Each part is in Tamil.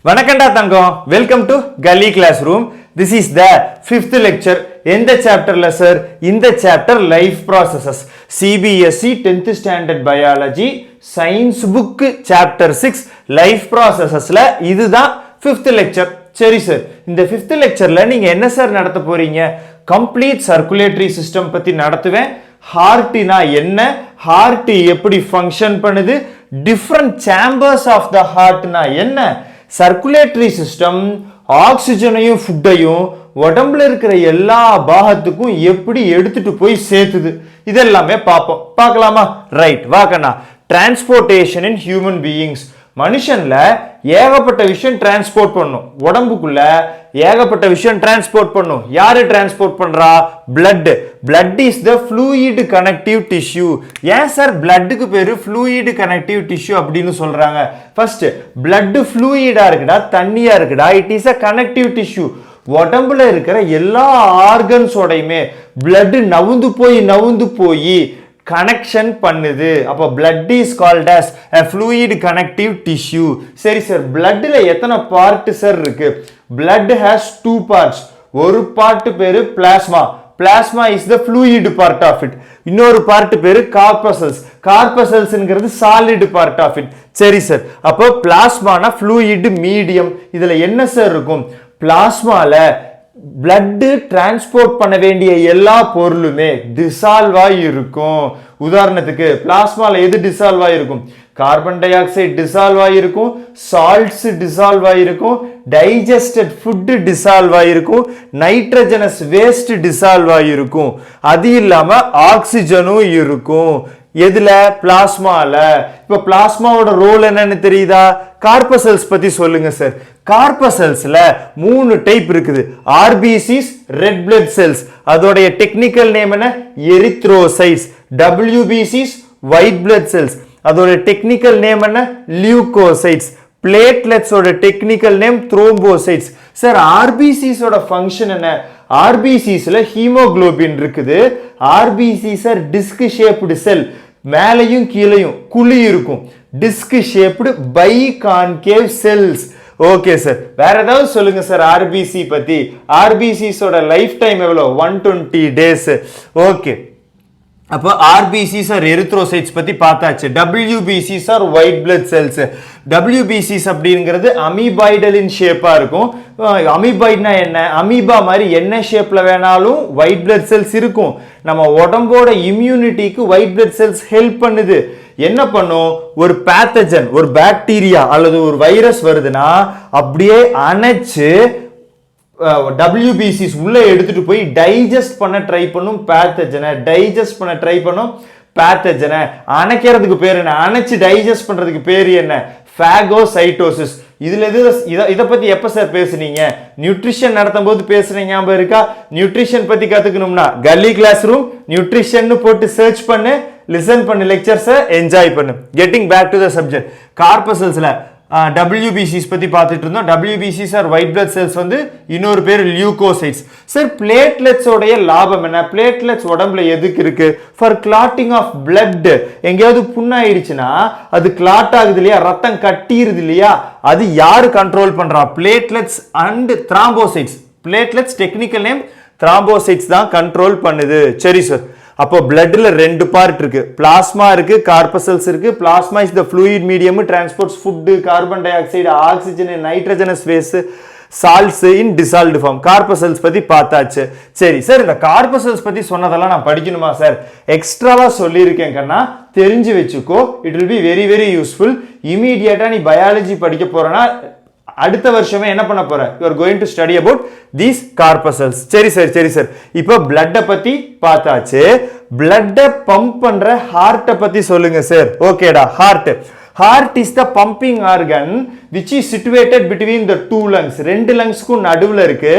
வணக்கம்டா தங்கம். வெல்கம் டு கலி class room. This is the 5th lecture. எந்த சாப்டர்ல சார்? இந்த chapter life processes, CBSE 10th standard biology science book chapter 6 life ப்ராசஸஸ்ல இதுதான் 5th lecture. சரி சார், இந்த 5th lectureல நீங்க என்ன சார் நடத்த போறீங்க? கம்ப்ளீட் சர்க்குலேட்டரி சிஸ்டம் பத்தி நடத்துவேன். ஹார்ட்னா என்ன, ஹார்ட் எப்படி ஃபங்க்ஷன் பண்ணுது, டிஃப்ரெண்ட் சேம்பர்ஸ் ஆஃப் த ஹார்ட்னா என்ன, சர்க்குலேட்டரி சிஸ்டம் ஆக்சிஜனையும் ஃபுட்டையும் உடம்புல இருக்கிற எல்லா பாகத்துக்கும் எப்படி எடுத்துட்டு போய் சேர்த்துது, இதெல்லாமே பார்க்கலாமா? ரைட், வாக்கண்ணா. Transportation in human beings. மனுஷன்ல ஏகப்பட்ட விஷயம் டிரான்ஸ்போர்ட் பண்ணும், உடம்புக்குள்ள ஏகப்பட்ட விஷயம் டிரான்ஸ்போர்ட் பண்ணும். யாரு டிரான்ஸ்போர்ட் பண்றா? Blood. Blood is the fluid connective tissue. ஏன் சார் பிளட்டுக்கு பேரு ஃப்ளூயிட் கனெக்டிவ் டிஷ்யூ அப்படின்னு சொல்றாங்க? ஃபர்ஸ்ட், பிளட் ஃப்ளூயிடா இருக்குடா, தண்ணியா இருக்குடா, it is a connective tissue. உடம்புல இருக்கிற எல்லா ஆர்கன்ஸோடையுமே பிளட் நவுந்து போய் கனெக்ஷன் பண்ணுது. அப்போ blood is called as a fluid connective tissue. சரி சார், bloodல எத்தனை பார்ட் சார் இருக்கு? blood has two parts. ஒரு பார்ட் பேரு plasma. Plasma is the fluid part of it. இன்னொரு பார்ட் பேரு கார்பசல்ஸ். கார்பசல்ஸ்ங்கிறது சாலிட் பார்ட் ஆஃப் இட். சரி சார், அப்போ பிளாஸ்மானா fluid மீடியம். இதுல என்ன சார் இருக்கும்? பிளாஸ்மால பிளட் டிரான்ஸ்போர்ட் பண்ண வேண்டிய எல்லா பொருளுமே டிசால்வ் ஆகி இருக்கும். உதாரணத்துக்கு பிளாஸ்மால எது டிசால்வ் ஆகிருக்கும்? கார்பன் டை ஆக்சைடு டிசால்வ் ஆகிருக்கும், சால்ட்ஸ் டிசால்வ் ஆகிருக்கும், டைஜஸ்டட் ஃபுட் டிசால்வ் ஆகிருக்கும், நைட்ரஜனஸ் வேஸ்ட் டிசால்வ் ஆகிருக்கும். அது இல்லாம ஆக்சிஜனும் இருக்கும். எதுல? பிளாஸ்மால. இப்ப பிளாஸ்மாவோட ரோல் என்னன்னு தெரியுதா? கார்பசல்ஸ் பத்தி சொல்லுங்க சார். கார்பசல்ஸ்ல 3 டைப் இருக்குது. ஆர்பிசிஸ், ரெட் பிளட் செல்ஸ், அதோடைய டெக்னிக்கல் நேம் என்ன? எரித்ரோசைட்ஸ். டபிள்யூபிசிஸ், ஒயிட் பிளட் செல்ஸ், அதோட டெக்னிக்கல் நேம் என்ன? லியூகோசைட்ஸ். பிளேட்லெட்ஸோட டெக்னிக்கல் நேம் த்ரோம்போசைட்ஸ். சார், ஆர்பிசிஸோட ஃபங்க்ஷன் என்ன? ஆர்பிசிஸ்ல ஹீமோகுளோபின் இருக்குது. RBCs are disc shaped cell, மேலையும் கீழையும் குழி இருக்கும். Disc shaped biconcave cells. Okay sir, வேற ஏதாவது சொல்லுங்க சார் ஆர்பிசி பத்தி. ஆர்பிசிஸோட லைஃப் டைம் எவ்வளோ? 120 days. ஓகே, அப்போ ஆர்பிசிஸ் ஆர் எரித்ரோசைட்ஸ் பத்தி பார்த்தாச்சு. டபிள்யூபிசிஸ் ஆர் ஒயிட் பிளட் செல்ஸ். டபிள்யூபிசிஸ் அப்படிங்கிறது அமீபாய்டலின் ஷேப்பா இருக்கும். அமீபாய்ட்னா என்ன? அமீபா மாதிரி என்ன ஷேப்ல வேணாலும் ஒயிட் பிளட் செல்ஸ் இருக்கும். நம்ம உடம்போட இம்யூனிட்டிக்கு ஒயிட் பிளட் செல்ஸ் ஹெல்ப் பண்ணுது. என்ன பண்ணும்? ஒரு பேத்தஜன், ஒரு பாக்டீரியா அல்லது ஒரு வைரஸ் வருதுன்னா அப்படியே அணைச்சு WBCs உள்ள எடுத்துட்டு போய் டைஜஸ்ட் பண்ண ட்ரை பண்ணும் பேத்தஜனை. டைஜஸ்ட் பண்ண ட்ரை பண்ணும் பேத்தஜனை. அணைக்கிறதுக்கு பேர் என்ன? அணைச்சு டைஜஸ்ட் பண்றதுக்கு பேர் என்ன? பாகோசைட்டோசிஸ். இதுல இத பத்தி எப்ப சார் பேசுனீங்க? நியூட்ரிஷன் நடத்தும் போது பேசுனீங்க, ஞாபகம் இருக்கா? நியூட்ரிஷன் பத்தி கத்துக்கணும்னா கல்லி கிளாஸ் ரூம் நியூட்ரிஷன் போட்டு சர்ச் பண்ணு, லிசன் பண்ணு, லெக்சர்ஸை என்ஜாய் பண்ணு. Getting back to the subject. கார்பசல்ஸ்ல WBCs பத்தி பார்த்துட்டு இருந்தோம். WBCs are white blood cells வந்து இன்னொரு பேர் லியூகோசைட்ஸ். சார், பிளேட்லெட்ஸ் உடைய லாபம் என்ன? பிளேட்லெட்ஸ் உடம்புல எதுக்கு இருக்கு? For clotting of blood. எங்கேயாவது புண்ணாயிடுச்சுன்னா அது கிளாட் ஆகுது இல்லையா, ரத்தம் கட்டிருது இல்லையா, அது யாரு கண்ட்ரோல் பண்றா? Platelets and thrombocytes. Platelets technical name thrombocytes தான் கண்ட்ரோல் பண்ணுது. சரி சார், அப்போ பிளட்ல 2 பார்ட் இருக்கு. பிளாஸ்மா இருக்கு, கார்பசல்ஸ் இருக்கு. Plasma is the fluid medium, transports food, carbon dioxide, oxygen, nitrogenous waste, salts in dissolved form. Corpuscles பத்தி பார்த்தாச்சு. சரி சார், இந்த கார்பசல்ஸ் பத்தி சொன்னதெல்லாம் நான் படிக்கணுமா சார்? எக்ஸ்ட்ராவா சொல்லியிருக்கேன் கண்ணா, தெரிஞ்சு வச்சுக்கோ. It will be very very useful. இமீடியட்டா நீ பயாலஜி படிக்க போறனா அடுத்த வருஷமே என்ன பண்ண போற? you are going to study about these corpuscles. சரி சார், இப்போ blood பத்தி பார்த்தாச்சு. blood பம்ப் பண்ற ஹார்ட் பத்தி சொல்லுங்க சார். ஓகேடா, heart is the pumping organ which is situated between the two lungs. 2 லங்ஸ்க்கும் நடுவுல இருக்கு.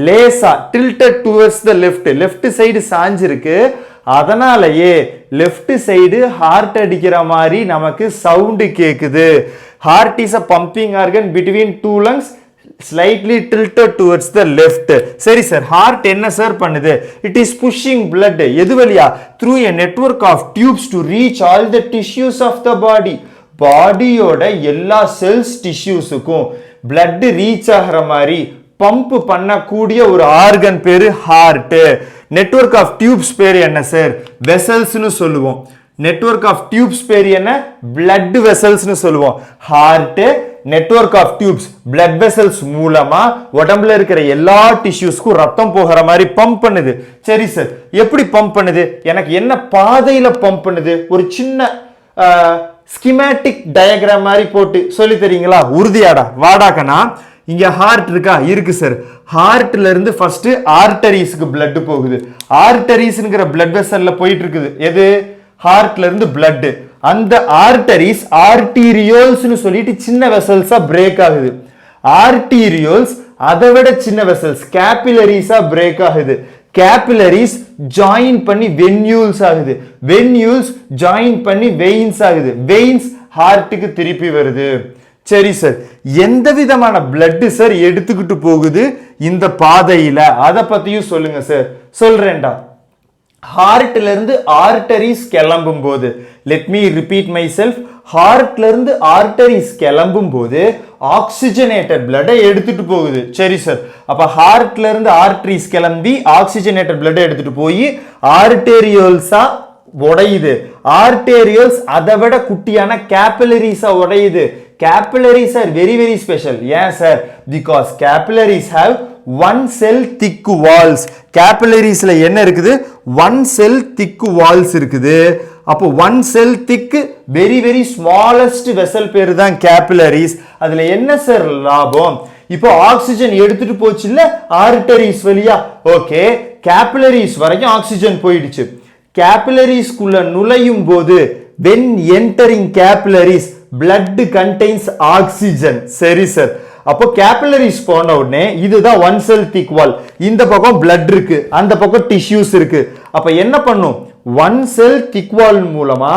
லேசா tilted towards the left side சாஞ்சு இருக்கு. அதனாலயே லெஃப்ட் சைடு ஹார்ட் அடிக்கிற மாதிரி நமக்கு சவுண்ட் கேக்குது. Heart is a pumping organ between 2 lungs, slightly tilted towards the left. சரி சார், heart என்ன சார் பண்ணுது? It is pushing blood எது வழியா? Through a network of tubes to reach all the tissues of the body. பாடியோட எல்லா செல்ஸ் டிஷ்யூஸுக்கும் blood ரீச் ஆகிற மாதிரி பம்ப் பண்ணக்கூடிய ஒரு ஆர்கன் பேரு ஹார்ட். நெட்வொர்க் ஆஃப் டியூப்ஸ் பேரு என்ன சார்? வெசல்ஸ்னு சொல்லுவோம். நெட்வொர்க் ஆஃப் டியூப்ஸ் பேரு என்ன? blood வெசல்ஸ்னு சொல்லுவோம். Heart network of tubes blood vessels மூலமா உடம்புல இருக்கிற எல்லா டிஷ்யூஸ்க்கும் ரத்தம் போகிற மாதிரி பம்ப் பண்ணுது. சரி சார், எப்படி பம்ப் பண்ணுது? எனக்கு என்ன பாதையில பம்ப் பண்ணுது? ஒரு சின்ன ஸ்கிமேட்டிக் டயக்ராம் மாதிரி போட்டு சொல்லி தரீங்களா? உறுதியாடா வாடாக்கனா. இங்க ஹார்ட் இருக்கா? இருக்கு சார். ஹார்ட்ல இருந்து ஃபர்ஸ்ட் ஆர்டரிஸ்க்கு பிளட் போகுது. ஆர்டரிஸ்ங்கிற பிளட் வெசல்ல போயிட்டு இருக்குது. எது? ஹார்ட்ல இருந்து பிளட். அந்த ஆர்டரிஸ் ஆர்டீரியோல்ஸ்னு சொல்லிட்டு சின்ன வெசல்ஸா பிரேக் ஆகுது. ஆர்டீரியோல்ஸ் அதை விட சின்ன வெசல்ஸ் கேபிலரிஸா பிரேக் ஆகுது. கேபிலரிஸ் ஜாயின் பண்ணி வென்யூல்ஸ் ஆகுது. வென்யூல்ஸ் ஜாயின் பண்ணி வெயின்ஸ் ஆகுது. வெயின்ஸ் ஹார்ட்டுக்கு திருப்பி வருது. சரி சார், எந்த விதமான பிளட் சார் எடுத்துக்கிட்டு போகுது இந்த பாதையில? அதை பத்தியும் சொல்லுங்க சார். சொல்றேன்டா. ஹார்ட்ல இருந்து ஆர்டரிஸ் கிளம்பும் போது, let me repeat myself, ஹார்ட்ல இருந்து ஆர்டரிஸ் கிளம்பும் போது ஆக்சிஜனேட்டட் பிளட் எடுத்துட்டு போகுது. சரி சார், அப்ப ஹார்ட்ல இருந்து ஆர்டரிஸ் கிளம்பி ஆக்சிஜனேட்டட் பிளட் எடுத்துட்டு போய் ஆர்டேரியோல்ஸா உடையுது. ஆர்டேரியோல்ஸ் அதை விட குட்டியான கேபிலரிஸா உடையுது. capillaries are very very special. ஏன் sir? because capillaries have one cell thick walls. capillariesல என்ன இருக்குது? one cell thick walls இருக்குது. அப்போ one cell thick very very smallest vessel பேரு தான் capillaries. அதுல என்ன சார் லாபம்? இப்போ ஆக்சிஜன் எடுத்துட்டு போச்சு இல்ல ஆர்டரிஸ் வழியா. ஓகே, capillaries வரைக்கும் ஆக்சிஜன் போயிடுச்சு. capillaries குள்ள நுழையும் போது when entering capillaries blood contains oxygen. சரி சார், அப்போ capillaries போன உடனே இதுதான் one cell thick wall. இந்த பக்கம் blood இருக்கு, அந்த பக்கம் tissues இருக்கு. அப்ப என்ன பண்ணும்? one cell thick wall மூலமா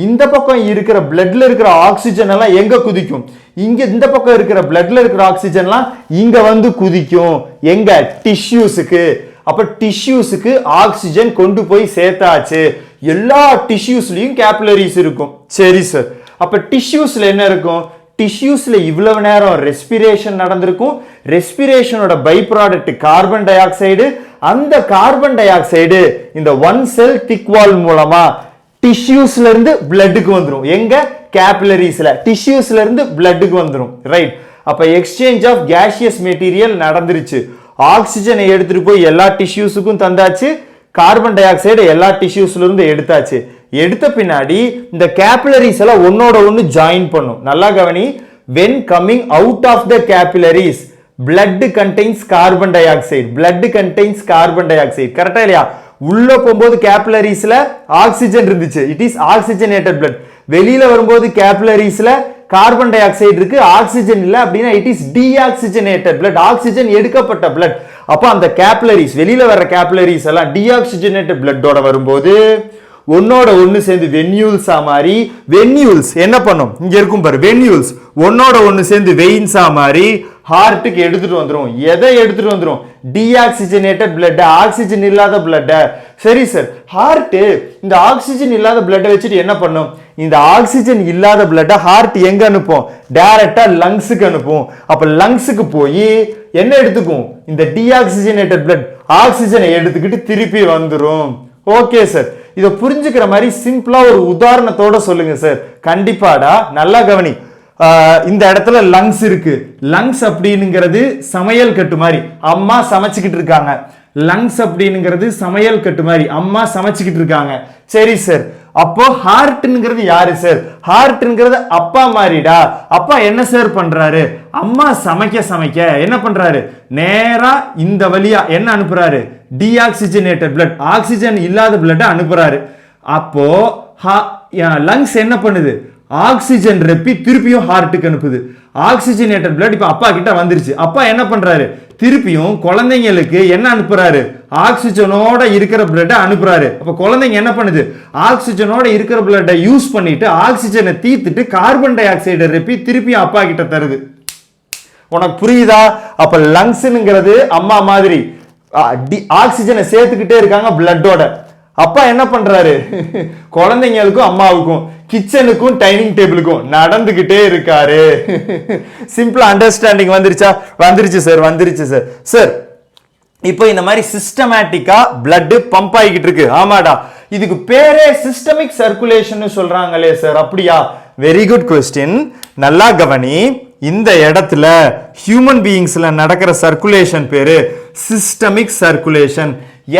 இந்த பக்கம் இருக்கிற bloodல இருக்கிற ஆக்சிஜன் எல்லாம் எங்க குதிக்கும்? இங்க இந்த பக்கம் இருக்கிற bloodல இருக்கிற ஆக்சிஜன் எல்லாம் இங்க வந்து குதிக்கும். எங்க? டிஷ்யூஸ்க்கு. அப்ப டிஷ்யூஸ்க்கு ஆக்சிஜன் கொண்டு போய் சேர்த்தாச்சு. எல்லா டிஷ்யூஸ்லயும் கேபிலரிஸ் இருக்கும். சரி சார், அப்ப டிஷ்யூஸ்ல என்ன இருக்கும்? டிஷ்யூஸ்ல இவ்வளவு நேரம் ரெஸ்பிரேஷன் நடந்திருக்கும். ரெஸ்பிரேஷனோட by product carbon dioxide. அந்த கார்பன் டை ஆக்சைடு இந்த ஒன் செல் திக் வால் மூலமா டிஷ்யூஸ்ல இருந்து பிளட்டுக்கு வந்துரும். எங்க? கேபிலரிஸ்ல. டிஷ்யூஸ்ல இருந்து பிளட்டுக்கு வந்துரும். ரைட். அப்ப எக்ஸ்சேஞ்ச் ஆஃப் கேஷியஸ் மெட்டீரியல் நடந்துருச்சு. ஆக்சிஜனை எடுத்துட்டு போய் எல்லா டிஷ்யூஸுக்கும் தந்தாச்சு. கார்பன் டை ஆக்சைடு எல்லா டிஷ்யூஸ்ல இருந்து எடுத்தாச்சு. எடுத்த பின்னாடி இந்த கேபிலரிஸ் எல்லாம் ஒன்னோட ஒன்னு ஜாயின் பண்ணும். நல்லா கவனி. when coming out of the capillaries blood contains carbon dioxide. blood contains carbon dioxide. கரெக்ட்டா இல்லையா? உள்ள போகும்போது கேபிலரிஸ்ல ஆக்சிஜன் இருந்துச்சு. It is oxygenated blood. வெளியில வரும்போது கேபிலரிஸ்ல கார்பன் டை ஆக்சைடு இருக்கு, ஆக்சிஜன் இல்ல. அப்படின்னா it is deoxygenated blood. Oxygen எடுக்கப்பட்ட blood. அப்ப அந்த கேபிலரிஸ் வெளியில வர்ற கேபிலரிஸ் எல்லாம் டீஆக்சிஜனேட்டட் bloodோட வரும்போது ஒன்னோட ஒன்னு சேர்ந்து வென்யூல்ஸா மாறி, வென்யூல்ஸ் என்ன பண்ணும்? இங்க இருக்கும் பாரு, வென்யூல்ஸ் ஒன்னோட ஒன்னு சேர்ந்து வெயின்ஸா மாறி ஹார்ட்டுக்கு எடுத்துட்டு வந்துரும். எதை எடுத்துட்டு வந்துரும்? டீஆக்சிஜனேட்டட் blood, ஆக்சிஜன் இல்லாத blood. சரி சார், ஹார்ட் இந்த ஆக்சிஜன் இல்லாத blood வச்சுட்டு என்ன பண்ணும்? இந்த ஆக்சிஜன் இல்லாத blood ஹார்ட் எங்க அனுப்பும்? டைரக்டா லங்ஸ்க்கு அனுப்பும். அப்ப லங்ஸ்க்கு போய் என்ன எடுத்துக்கும்? இந்த டீஆக்சிஜனேட்டட் blood ஆக்சிஜனை எடுத்துக்கிட்டு திருப்பி வந்துரும். ஓகே சார், இதை புரிஞ்சுக்கிற மாதிரி சிம்பிளா ஒரு உதாரணத்தோட சொல்லுங்க சார். கண்டிப்பாடா, நல்லா கவனி. இந்த இடத்துல லங்ஸ் இருக்கு. லங்ஸ் அப்படிங்கிறது சமையல் கட்டு மாதிரி. அம்மா சமைச்சுக்கிட்டு இருக்காங்க. லங்ஸ் அப்படிங்கிறது சமையல் கட்டு மாதிரி. அம்மா சமைச்சுக்கிட்டு இருக்காங்க. சரி சார், அப்போ ஹார்ட்ங்கிறது யாரு சார்? ஹார்ட்ங்கிறது அப்பா மாதிரிடா. அப்பா என்ன சார் பண்றாரு? அம்மா சமைக்க சமைக்க என்ன பண்றாரு? நேரா இந்த வழியா என்ன அனுப்புறாரு? டீஆக்சிஜனேட்டட் blood, ஆக்சிஜன் இல்லாத blood அனுப்புறாரு. அப்போ லங்ஸ் என்ன பண்ணுது? ஆக்சிஜன் ரெப்பி திருப்பியும் ஹார்ட்டுக்கு அனுப்புது. ஆக்சிஜனேட்டட் blood இப்ப அப்பா கிட்ட வந்துருச்சு. அப்பா என்ன பண்றாரு? திருப்பியும் குழந்தைங்களுக்கு என்ன அனுப்புறாரு? ஆக்சிஜனோட இருக்கிற blood அனுப்புறாரு. அப்ப குழந்தைங்க என்ன பண்ணுது? ஆக்சிஜனோட இருக்கிற blood யூஸ் பண்ணிட்டு ஆக்சிஜனை தீத்துட்டு கார்பன் டை ஆக்சைடை ரெப்பி திருப்பியும் அப்பா கிட்ட தருது. உனக்கு புரியுதா? அப்ப லங்ஸ்ங்கிறது அம்மா மாதிரி ஆக்சிஜனை சேர்த்துக்கிட்டே இருக்காங்க பிளட்டோட. அப்பா என்ன பண்றாரு? குழந்தைங்களுக்கும் அம்மாவுக்கும் கிச்சனுக்கும் டைனிங் டேபிளுக்கும் நடந்துகிட்டே இருக்காரு. சிம்பிள் அண்டர்ஸ்டாண்டிங் வந்துருச்சு சார். சார் இப்போ இந்த மாதிரி சிஸ்டமேட்டிக்கா பிளட் பம்ப் ஆகிட்டு இருக்கு. ஆமாடா, இதுக்கு பேரே சிஸ்டமிக் சர்க்குலேஷன் சொல்றாங்களே சார், அப்படியா? Very good question. நல்லா கவனி. இந்த இடத்துல ஹியூமன் பீயிங்ஸ்ல நடக்கிற சர்க்குலேஷன் பேரு சிஸ்டமிக் சர்க்குலேஷன்.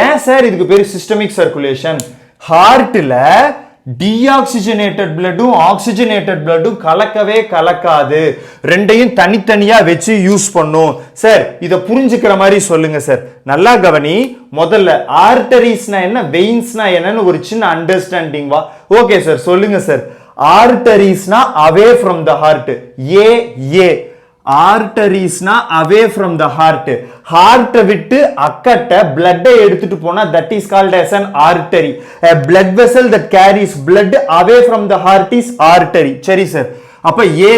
ஏன் சார் இதுக்கு பேரு சிஸ்டமிக் சர்க்குலேஷன்? ஹார்ட்ல டீஆக்சிஜனேட்டட் பிளட்டும் ஆக்சிஜனேட்டட் பிளட்டும் கலக்கவே கலக்காது. ரெண்டையும் தனித்தனியா வச்சு யூஸ் பண்ணும். சார் இத புரிஞ்சுக்கிற மாதிரி சொல்லுங்க சார். நல்லா கவனி. முதல்ல ஆர்டரிஸ்னா என்ன, வெயின்ஸ்னா என்னன்னு ஒரு சின்ன அண்டர்ஸ்டாண்டிங் வா. ஓகே சார், சொல்லுங்க சார். ஆர்டரிஸ்னா away from the heart. A ஆர்டரிஸ்னா அவே ஃப்ரம் த ஹார்ட். ஹார்ட்டை விட்டு அக்கட்ட பிளட்டை எடுத்துட்டு போனா that is called as an artery. A blood vessel that carries blood away from the heart is artery. சரி சார். அப்ப ஏ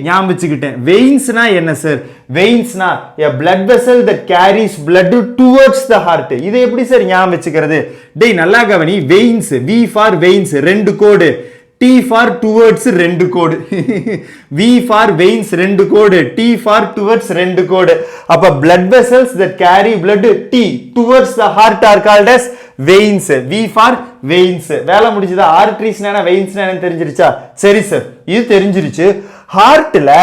ஞாபகம் வச்சுக்கிட்டேன். வெயின்ஸ்னா என்ன sir? வெயின்ஸ்னா a blood vessel that carries blood towards the heart. இதை எப்படி சார் ஞாபகம் வச்சுக்கிறது? டேய் நல்லா கவனி. வெயின்ஸ், V for veins ரெண்டு கோடு, T for towards ரெண்டு கோடு. V for veins ரெண்டு கோடு, T for towards ரெண்டு கோடு. அப்ப blood vessels that carry blood T towards the heart are called as veins. V for veins. வேலை முடிஞ்சதா? ஆர்டரிஸ்னா வெயின்ஸ்னா என்னன்னு தெரிஞ்சிருச்சா? சரி சார், இது தெரிஞ்சிருச்சு. ஹார்ட்ல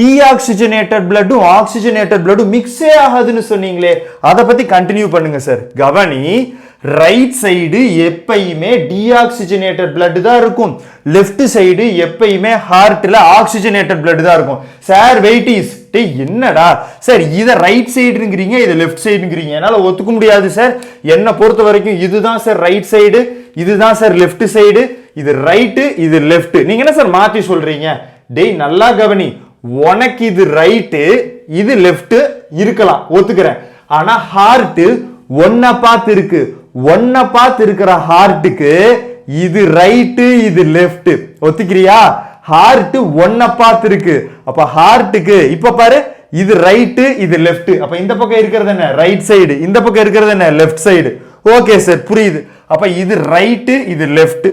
டீஆக்சிஜனேட்டட் பிளட்டும் ஆக்சிஜனேட்டட் பிளட்டும் மிக்ஸே ஆகாதுன்னு சொன்னீங்களே, அதை பத்தி கண்டினியூ பண்ணுங்க சார். கவனி. ரைட் சைடு எப்பயுமே டீஆக்சிஜனேட்டட் பிளட் தான் இருக்கும். லெஃப்ட் சைடு எப்பயுமே ஹார்ட்ல ஆக்சிஜனேட்டட் பிளட் தான் இருக்கும். சார் வெயிட் இஸ் என்னடா சார், இதை ரைட் சைடுங்கிறீங்க, இதை லெஃப்ட் சைடுங்கிறீங்க, என்னால ஒத்துக்க முடியாது சார். என்னை பொறுத்த வரைக்கும் இதுதான் சார் ரைட் சைடு, இதுதான் சார் லெஃப்ட் சைடு, இது ரைட்டு இது லெஃப்ட். நீங்க என்ன சார் மாத்தி சொல்றீங்க? டேய் நல்லா கவனி. உனக்கு இது ரைட்டு இது லெஃப்ட் இருக்கலாம், ஒத்துக்கிறேன். ஆனா ஹார்ட் ஒன்ன பார்த்து இருக்கு. ஒன்ன பார்த்து இருக்கிற ஹார்ட்டுக்கு இது ரைட்டு இது லெஃப்ட், ஒத்துக்கிறியா? ஹார்ட் ஒன்ன பார்த்து இருக்கு. அப்ப ஹார்ட்டுக்கு இப்ப பாரு, இது ரைட்டு இது லெஃப்ட். அப்ப இந்த பக்கம் இருக்கிறது என்ன? Right side. இந்த பக்கம் இருக்கிறது என்ன? Left side. ஓகே சார், புரியுது. அப்ப இது ரைட்டு இது லெஃப்ட்.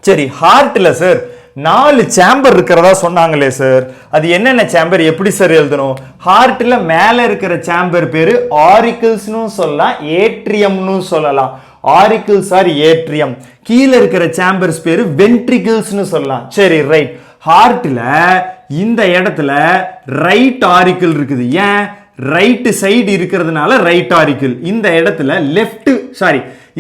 சரி, ஹார்ட்ல சார் 4 சேம்பர் இருக்கிறதா சொன்னாங்களே சார், அது என்னென்ன சேம்பர், எப்படி சார் எழுதணும்? ஹார்ட்ல மேல இருக்கிற சேம்பர் பேரு ஆரிக்கிள்ஸ்னு சொல்லலாம், ஏட்ரியம்னு சொல்லலாம். Auricles R atrium. கீழே இருக்கிற சேம்பர்ஸ் பேரு வென்ட்ரிகிள்ஸ்னு சொல்லலாம். சரி ரைட். ஹார்ட்ல இந்த இடத்துல ரைட் ஆரிக்கிள் இருக்குது. ஏன்? ரைட் சைடு இருக்கிறதுனால ரைட் ஆரிக்கிள். இந்த இடத்துல லெஃப்ட்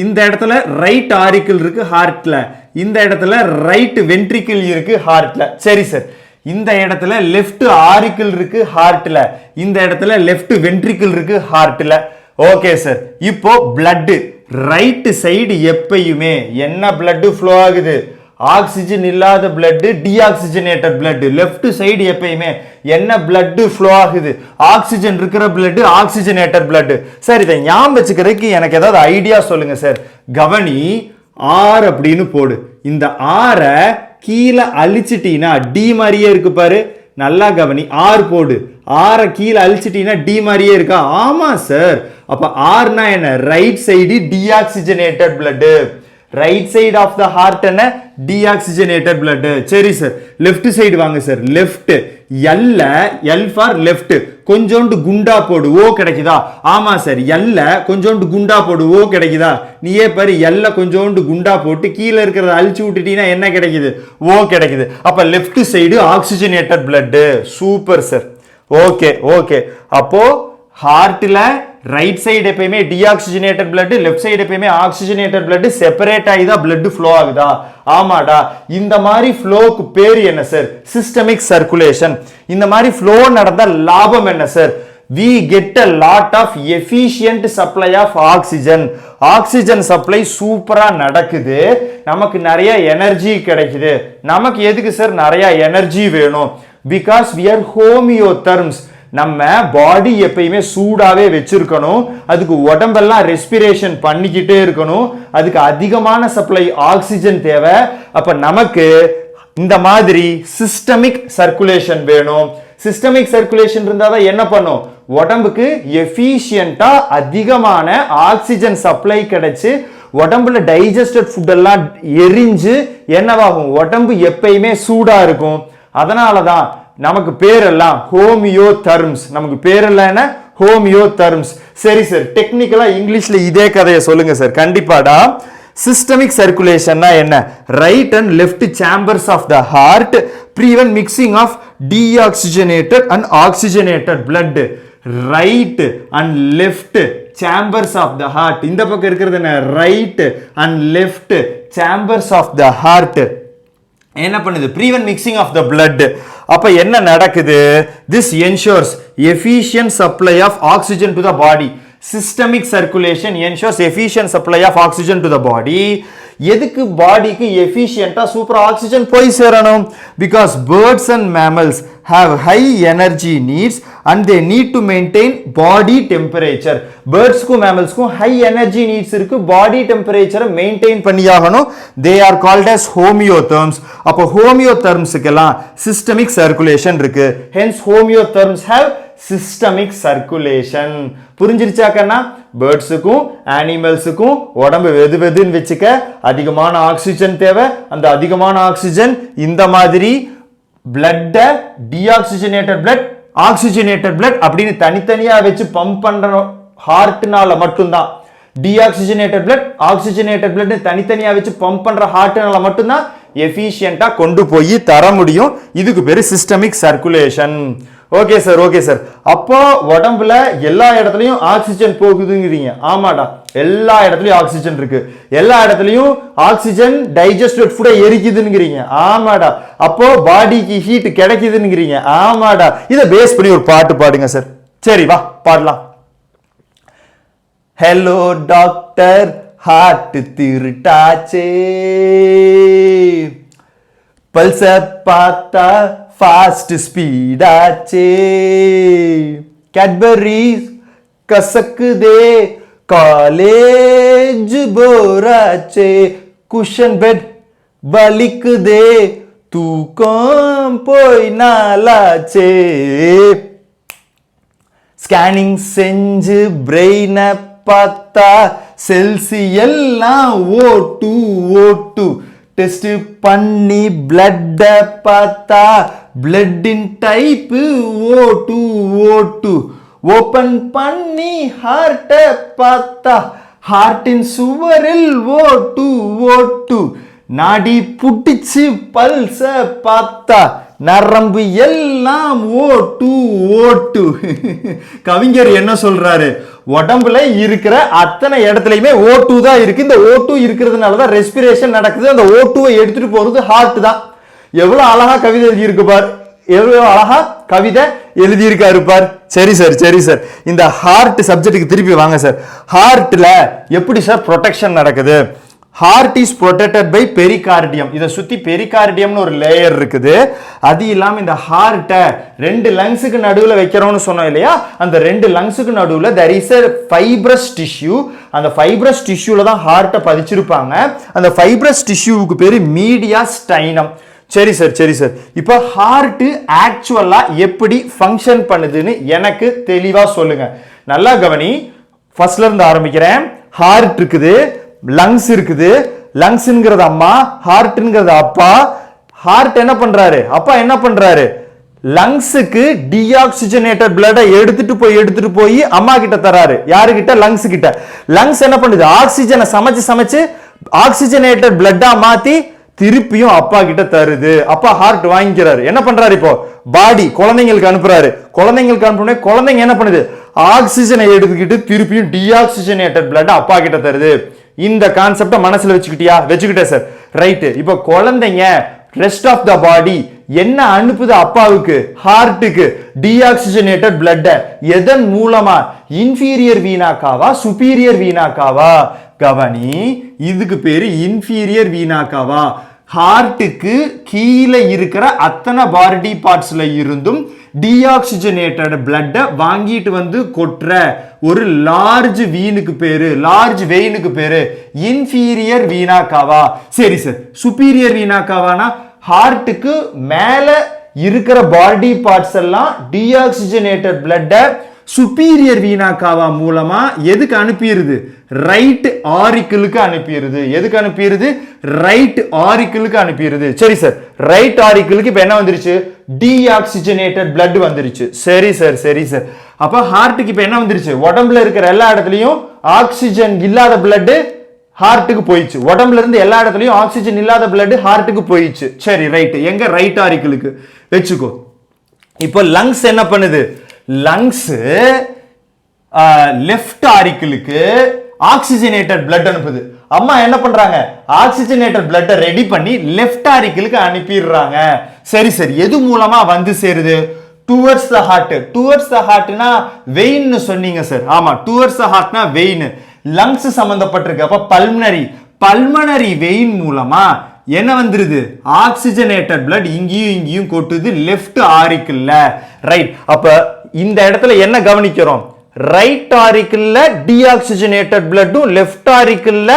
இந்த இடத்துல ரைட் ஆரிக்கிள் இருக்கு ஹார்ட்ல. இந்த இடத்துல ரைட் வென்ட்ரிக்கிள் இருக்கு ஹார்ட்ல. சரி சார். இந்த இடத்துல லெஃப்ட் ஆரிக்கிள் இருக்கு ஹார்ட்ல. இந்த இடத்துல லெஃப்ட் வென்ட்ரிக்கிள் இருக்கு ஹார்ட்ல. Okay sir. இப்போ பிளட் ரைட் சைடு எப்பயுமே என்ன பிளட் ஃப்ளோ ஆகுது? ஆக்சிஜன் இல்லாத blood, deoxygenated blood. Left side எப்பயுமே என்ன பிளட் ஃப்ளோ ஆகுது? ஆக்சிஜன் இருக்கிற பிளட், ஆக்சிஜனேட்டட் பிளட். சார் இதை ஞாபகம் வச்சுக்கிறதுக்கு எனக்கு ஏதாவது ஐடியா சொல்லுங்க சார். கவனி. ஆர் அப்படின்னு போடு. இந்த ஆரை கீழே அழிச்சிட்டீங்கன்னா டி மாதிரியே இருக்கு பாரு. நல்லா கவனி. ஆர் போடு. ஆரை கீழே அழிச்சிட்டீங்கன்னா டி மாதிரியே இருக்கா? ஆமா சார். அப்ப ஆர்னா என்ன? Right side deoxygenated blood. Right side of the heart என்ன? Deoxygenated blood. சரி சார். லெஃப்ட் சைடு வாங்க sir. Left L for left. கொஞ்சோண்டு குண்டா போடு. ஓ கிடைக்குதா? ஆமா சார். எல்ல கொஞ்சோண்டு குண்டா போடு. ஓ கிடைக்குதா? நீயே பாரு. எல்ல கொஞ்சோண்டு குண்டா போட்டு கீழே இருக்கிறத அழிச்சு விட்டுட்டீங்கன்னா என்ன கிடைக்குது? ஓ கிடைக்குது. அப்ப left side oxygenated blood. Super sir. Okay. அப்போ ஹார்ட்ல ரைட் சைடு எப்பயுமே டீஆக்சிஜனேட்டட் பிளட், லெஃப்ட் சைடு எப்பயுமே ஆக்சிஜனேட்டட் பிளட் செப்பரேட் ஆகி தான் பிளட் ஃப்ளோ ஆகுதா? ஆமாடா. இந்த மாதிரி ஃப்ளோக்கு பேர் என்ன சார்? Systemic circulation. இந்த மாதிரி ஃப்ளோ நடந்தா லாபம் என்ன sir? we get a lot of efficient supply of oxygen. Oxygen supply சூப்பரா நடக்குது. நமக்கு நிறைய எனர்ஜி கிடைக்குது. நமக்கு எதுக்கு சார் நிறைய எனர்ஜி வேணும்? because we are homeotherms. நம்ம பாடி எப்பயுமே சூடாவே வச்சிருக்கணும். அதுக்கு உடம்பெல்லாம் ரெஸ்பிரேஷன் பண்ணிக்கிட்டே இருக்கணும். அதுக்கு அதிகமான சப்ளை ஆக்சிஜன் தேவை. அப்ப நமக்கு இந்த மாதிரி சிஸ்டமிக் சர்க்குலேஷன் வேணும். சிஸ்டமிக் சர்க்குலேஷன் இருந்தாதான் என்ன பண்ணும்? உடம்புக்கு எஃபிஷியன்ட்டா அதிகமான ஆக்சிஜன் சப்ளை கிடைச்சு உடம்புல டைஜஸ்டட் ஃபுட் எல்லாம் எரிஞ்சு என்னவாகும், உடம்பு எப்பயுமே சூடா இருக்கும். அதனாலதான் நமக்கு பேரெல்லாம் ஹோமியோ தெர்ம்ஸ். நமக்கு பேரெல்லாம் என்ன, ஹோமியோ தெர்ம்ஸ். சரி சார், டெக்னிக்கலா இங்கிலீஷ்ல இதே கதையை சொல்லுங்க சார். கண்டிப்பாடா. சிஸ்டமிக் சர்க்குலேஷன்னா என்ன, right and left chambers of the heart prevent mixing of deoxygenated and oxygenated blood. Right and left chambers of the heart, இந்த பக்கம் இருக்கிறது என்ன, right and left chambers of the heart என்ன பண்ணுது, prevent mixing of the blood. அப்ப என்ன நடக்குது, this ensures efficient supply of oxygen to the body. Systemic circulation ensures efficient supply of oxygen to the body. எதுக்கு பாடிக்கு எஃபிஷியன்ட்டா சூப்பரா ஆக்சிஜன் போய் சேரணும், because birds and mammals have high energy needs and they need to maintain body temperature. பேர்ட்ஸ்க்கும் மேமல்ஸ்க்கும் ஹை எனர்ஜி நீட்ஸ் இருக்கு, பாடி டெம்பரேச்சரை மெயின்டைன் பண்ணியாகணும். they are called as homeotherms. அப்போ homeothermsக்கெல்லாம் சிஸ்டமிக் சர்க்குலேஷன் இருக்கு, hence homeotherms have systemic circulation. புரிஞ்சிருச்சாக்கன்னா, பேர்ட்ஸுக்கும் அனிமல்ஸுக்கும் உடம்பு வெது வெதுன்னு வச்சுக்க அதிகமான ஆக்சிஜன் தேவை. அந்த அதிகமான ஆக்சிஜன் இந்த மாதிரி பிளட்ட டீஆக்சிஜனேட்டட் பிளட், ஆக்சிஜனேட்டட் பிளட் அப்படின்னு தனித்தனியா வச்சு பம்ப் பண்ற ஹார்ட்னால மட்டும்தான். டீஆக்சிஜனேட்டட் பிளட், ஆக்சிஜனேட்டட் பிளட் தனித்தனியா வச்சு பம்ப் பண்ற ஹார்ட்னால மட்டும்தான் எஃபிஷியன்ட்டா கொண்டு போய் தர முடியும். இதுக்கு பேரு systemic circulation. Okay sir, okay sir. அப்போ உடம்புல எல்லா இடத்துலயும் ஆக்சிஜன் போகுதுங்கிறீங்க. ஆமாடா, எல்லா இடத்துலயும் ஆக்சிஜன் இருக்கு, எல்லா இடத்துலயும் ஆக்சிஜன் டைஜஸ்டட் ஃபுட்டை எரிக்குதுங்கிறீங்க. ஆமாடா. அப்போ பாடிக்கு ஹீட் கிடைக்குதுங்கிறீங்க. ஆமாடா. இதை பேஸ் பண்ணி ஒரு பாட்டு பாடுங்க சார். சரி வா பாடலாம். ஹலோ டாக்டர், ஹார்ட் திருட்டாச்சே, பல்ச பார்த்தா ஃபாஸ்ட் ஸ்பீடாச்சே, கேட்பரிஸ் கசக்குதே, காலேஜ் போராச்சே, குஷன் பெட் வலிக்குதே, தூக்கம் போய் நாளாச்சே, ஸ்கேனிங் செஞ்சு பிரெயினை பார்த்தா செல்ஸ் எல்லாம் ஓட்டு ஓட்டு, டெஸ்ட் பண்ணி பிளட்ட பார்த்தா பிளட்டின் டைப் ஓட்டு ஓட்டு, ஓபன் பண்ணி ஹார்ட்ட பார்த்தா ஹார்ட்டின் சுவரில் ஓட்டு ஓட்டு, நாடி புட்டிச்சு பல்ச பார்த்தா நரம்பு எல்லாம் ஓட்டு ஓட்டு. கவிஞர் என்ன சொல்றாரு, உடம்புல இருக்கிற அத்தனை இடத்துலயுமே ஓட்டு தான் இருக்கு. இந்த ஓட்டு இருக்கிறதுனாலதான் ரெஸ்பிரேஷன் நடக்குது. அந்த ஓட்டுவை எடுத்துட்டு போறது ஹார்ட் தான். எவ்வளவு அழகா கவிதை எழுதி இருக்கு பார், எவ்வளவு அழகா கவிதை எழுதி இருக்காரு பார். சரி சார், சரி சார். இந்த ஹார்ட் சப்ஜெக்ட்டுக்கு திருப்பி வாங்க சார். ஹார்ட்ல எப்படி சார் ப்ரொடெக்ஷன் நடக்குது? Heart is protected by pericardium. இதை சுத்தி பெரிகார்டியம்னு ஒரு லேயர் இருக்குது. அது இல்லாம இந்த ஹார்ட்டை ரெண்டு லங்ஸுக்கு நடுவில் வைக்கிறோம்னு சொன்னோம் இல்லையா, அந்த ரெண்டு லங்ஸுக்கு நடுவில் there is a fibrous tissue. அந்த ஃபைப்ரஸ் டிஷ்யூல தான் ஹார்ட்டை பதிச்சிருப்பாங்க. அந்த ஃபைப்ரஸ் டிஷ்யூவுக்கு பேரு மீடியா ஸ்டைனம். சரி சார், சரி சார். இப்போ ஹார்ட் ஆக்சுவலா எப்படி ஃபங்க்ஷன் பண்ணுதுன்னு எனக்கு தெளிவா சொல்லுங்க. நல்லா கவனி. ஃபர்ஸ்ட்ல இருந்து ஆரம்பிக்கிறேன். ஹார்ட் இருக்குது, லங்ஸ் இருக்குது. லங்ஸ்ங்கிறது அம்மா, ஹார்ட்ங்கிறது அப்பா. ஹார்ட் என்ன பண்றாரு, அப்பா என்ன பண்றாரு, லங்ஸுக்கு டீஆக்சிஜனேட்டட் பிளட்டை எடுத்துட்டு போய் அம்மா கிட்ட தராரு. யாரு கிட்ட, லங்ஸ் கிட்ட. லங்ஸ் என்ன பண்ணுது, ஆக்சிஜனை சமைச்சு ஆக்சிஜனேட்டட் பிளட்டா மாத்தி திருப்பியும் அப்பா கிட்ட தருது. அப்பா ஹார்ட் வாங்கிக்கிறாரு. என்ன பண்றாரு, இப்போ பாடி குழந்தைங்களுக்கு அனுப்புறாரு. குழந்தைங்களுக்கு அனுப்புனே குழந்தைங்க என்ன பண்ணுது, ஆக்சிஜனை எடுத்துக்கிட்டு திருப்பியும் டீஆக்சிஜனேட்டட் பிளட் அப்பா கிட்ட தருது. இந்த கான்செப்ட மனசுல வச்சுக்கிட்டியா? வச்சுக்கிட்டேன் சார். ரைட். இப்போ குழந்தைங்க ரெஸ்ட் ஆஃப் த பாடி என்ன அனுப்புது அப்பாவுக்கு, ஹார்ட்டுக்கு டீஆக்சிஜனேட்டட் பிளட். எதன் மூலமா, இன்ஃபீரியர் வீனாக்காவா சுப்பீரியர் வீனாக்காவா? கவனி, இதுக்கு பேரு இன்ஃபீரியர் வீனாக்காவா. ஹார்ட்டுக்கு கீழே இருக்கிற அத்தனை பாடி பார்ட்ஸ்ல இருந்தும் டீஆக்சிஜனேட்டட் பிளட் வாங்கிட்டு வந்து கொட்டுற ஒரு லார்ஜ் வீனுக்கு பேரு, லார்ஜ் வெயினுக்கு பேரு இன்ஃபீரியர் வீனாக்காவா. சரி சார். சுப்பீரியர் வீனாக்காவானா ஹார்ட்டுக்கு மேல இருக்கிற பாடி பார்ட்ஸ் எல்லாம் டீஆக்சிஜனேட்டட் பிளட் சுப்பீரியர் வீனா காவா மூலமா எதுக்கு அனுப்பிடுது? ரைட் ஆரிக்கிளுக்கு அனுப்பிடுது. எதுக்கு அனுப்பிடுது? ரைட் ஆரிக்கிளுக்கு அனுப்பிடுது. சரி சார், ரைட் ஆரிக்கிளுக்கு இப்ப என்ன வந்துருச்சு? டீஆக்சிஜனேட்டட் பிளட் வந்துருச்சு. சரி சார், சரி சார். அப்ப ஹார்ட்டுக்கு இப்ப என்ன வந்துருச்சு? உடம்புல இருக்கிற எல்லா இடத்துலயும் ஆக்சிஜன் இல்லாத பிளட் ஹார்ட்டுக்கு போயிடுச்சு. உடம்புல இருந்து எல்லா இடத்துலயும் ஆக்சிஜன் இல்லாத பிளட் ஹார்ட்டுக்கு போயிடுச்சு. சரி, ரைட். எங்க? ரைட் ஆரிக்கிளுக்கு வச்சுக்கோ. இப்போ லங்ஸ் என்ன பண்ணுது? லங்ஸ் லெஃப்ட் ஆரிக்கிளுக்கு ஆக்சிஜனேட்டட் பிளட் அனுப்புது. அம்மா என்ன பண்றாங்க? ஆக்சிஜனேட்டட் பிளட்டை ரெடி பண்ணி லெஃப்ட் ஆரிக்கிளுக்கு அனுப்பிடுறாங்க. சரி சரி, எது மூலமா வந்து சேருது? Towards the heart. Towards the ஹார்ட்னா வெயின் சொன்னீங்க சார். ஆமா, டுவர்ட்ஸ் த ஹார்ட்னா வெயின். லங்ஸ் சம்பந்தப்பட்டிருக்கு. அப்ப பல்மனரி, பல்மனரி வெயின் மூலமா என்ன வந்துருது? ஆக்சிஜனேட்டட் பிளட் இங்கேயும் இங்கேயும் கொட்டுது லெஃப்ட் ஆரிக்கிள்ல. ரைட். அப்ப இந்த இடத்துல என்ன கவனிக்கிறோம்? ரைட் ஆரிக்கிள்ல டீஆக்சிஜனேட்டட் பிளட்டும் லெஃப்ட் ஆரிக்கிள்ல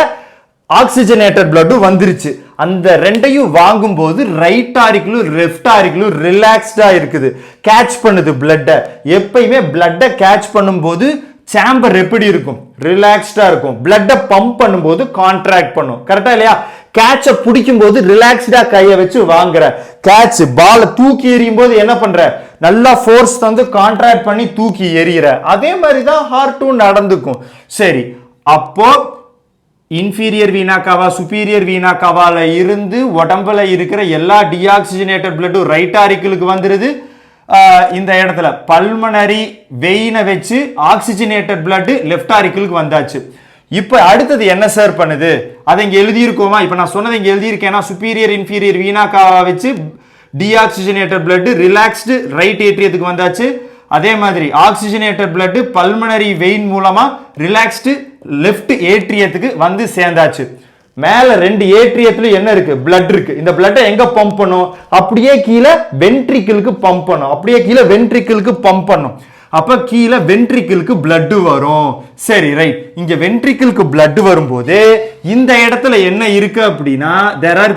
ஆக்சிஜனேட்டட் பிளட்டும் வந்துருச்சு. அந்த ரெண்டையும் வாங்கும் போது ரைட் ஆரிக்கிளும் லெஃப்ட் ஆரிக்கிளும் ரிலாக்ஸ்டா இருக்குது, கேட்ச் பண்ணுது பிளட்ட. எப்பயுமே பிளட்ட கேட்ச் பண்ணும்போது சாம்பர் எப்படி இருக்கும்? ரிலாக்ஸ்டா இருக்கும். பிளட்ட பம்ப் பண்ணும்போது கான்ட்ராக்ட் பண்ணும். கரெக்டா இல்லையா? கேட்ச பிடிக்கும் போது ரிலாக்ஸ்டா கைய வச்சு வாங்குற. கேட்ச் பால தூக்கி எறியும் போது என்ன பண்ற? நல்லா ஃபோர்ஸ் தந்து கான்ட்ராக்ட் பண்ணி தூக்கி எறிகிற. அதே மாதிரி தான் ஹார்ட்டும் நடந்துக்கும். சரி, அப்போ இன்ஃபீரியர் வீனா காவா சுப்பீரியர் வீனா காவால இருந்து உடம்புல இருக்கிற எல்லா டீஆக்சிஜனேட்டட் பிளட்டும் ரைட் ஆரிக்கிளுக்கு வந்துருது. இந்த இடத்துல பல்மனரி வெயினை வச்சு ஆக்சிஜனேட்டட் பிளட் லெஃப்ட் ஆரிக்கிளுக்கு வந்தாச்சு. இப்ப அடுத்தது என்ன சார் பண்ணுது? அதை இங்க எழுதி இருக்கோமா? இப்ப நான் சொன்னதை இங்க எழுதி இருக்கேன்னா, சுப்பீரியர் இன்ஃபீரியர் வீனா காவா வச்சு டீஆக்சிஜனேட்டட் பிளட் ரிலாக்ஸ்டு ரைட் ஏட்ரியத்துக்கு வந்தாச்சு. அதே மாதிரி ஆக்சிஜனேட்டட் பிளட் பல்மனரி வெயின் மூலமா ரிலாக்ஸ்டு லெஃப்ட் ஏட்ரியத்துக்கு வந்து சேர்ந்தாச்சு. மேல ரெண்டு ஏட்ரியத்துல என்ன இருக்கு? பிளட் இருக்கு. இந்த பிளட்டை எங்க பம்ப் பண்ணும்? அப்படியே கீழே வென்ட்ரிக்கிளுக்கு பம்ப் பண்ணும். அப்படியே கீழே வென்ட்ரிக்கிளுக்கு பம்ப் பண்ணும். அப்ப கீழே வென்ட்ரிக்கிளுக்கு பிளட் வரும். சரி, ரைட். இங்க வென்ட்ரிக்கிளுக்கு பிளட் வரும்போது இந்த இடத்துல என்ன இருக்கு அப்படின்னா, there are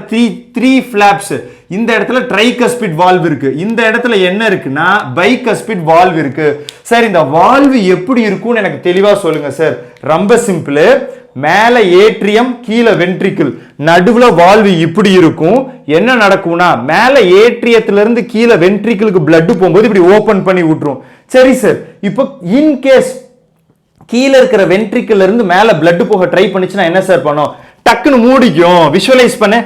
three flaps. இந்த இடத்துல ட்ரைகஸ்பிட் வால்வ் இருக்கு. இந்த இடத்துல என்ன இருக்குன்னா பைகஸ்பிட் வால்வ் இருக்கு. சார், இந்த வால்வ் எப்படி இருக்கும்னு எனக்கு தெளிவா சொல்லுங்க சார். ரொம்ப சிம்பிள். மேல ஏட்ரியம், கீழே வென்ட்ரிக்கிள், நடுவுல வால்வு இப்படி இருக்கும். என்ன நடக்கும்னா, மேல ஏட்ரியத்துல இருந்து கீழே வென்ட்ரிக்கிளுக்கு பிளட் போகும்போது இப்படி ஓபன் பண்ணி விட்டுரும். சரி சார், இப்போ இன் கேஸ் கீழே இருக்கிற வென்ட்ரிக்கிள் இருந்து மேல பிளட் போக ட்ரை பண்ணிச்சுன்னா என்ன சார் பண்ணும்? டக்குன்னு மூடிக்கும். விஷுவலைஸ் பண்ண.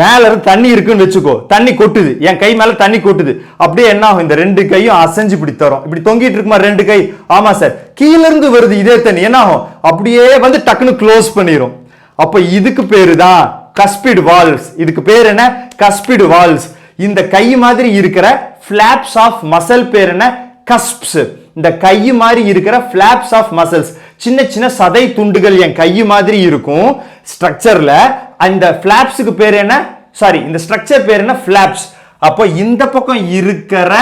மேல இருந்து தண்ணி இருக்குன்னு வச்சுக்கோ, தண்ணி கொட்டுது, என் கை மேல தண்ணி கொட்டுது. அப்படியே என்ன ஆகும்? இந்த ரெண்டு கையும் அசைஞ்சு இப்படி தரும். இப்படி தொங்கிட்டு இருக்குமா ரெண்டு கை? ஆமா சார். கீழ இருந்து வருது இதே தண்ணி, என்ன ஆகும்? அப்படியே வந்து டக்குன்னு க்ளோஸ் பண்ணிரும். அப்ப இதுக்கு பேரு தான் கஸ்பிட் வால்வ்ஸ். இதுக்கு பேர் என்ன? கஸ்பிட் வால்வ்ஸ். இந்த கை மாதிரி இருக்கிற ஃபிளாப்ஸ் ஆஃப் மசில் பேர் என்ன? கஸ்ப்ஸ். இந்த கை மாதிரி இருக்கிற ஃபிளாப்ஸ் ஆஃப் மசில்ஸ், சின்ன சின்ன சதை துண்டுகள் என் கை மாதிரி இருக்கும் ஸ்ட்ரக்சர்ல. அந்த ஃபிளாப்ஸ்க்கு பேர் என்ன? சாரி, இந்த ஸ்ட்ரக்சர் பேர் என்ன? ஃபிளாப்ஸ். அப்போ இந்த பக்கம் இருக்கிற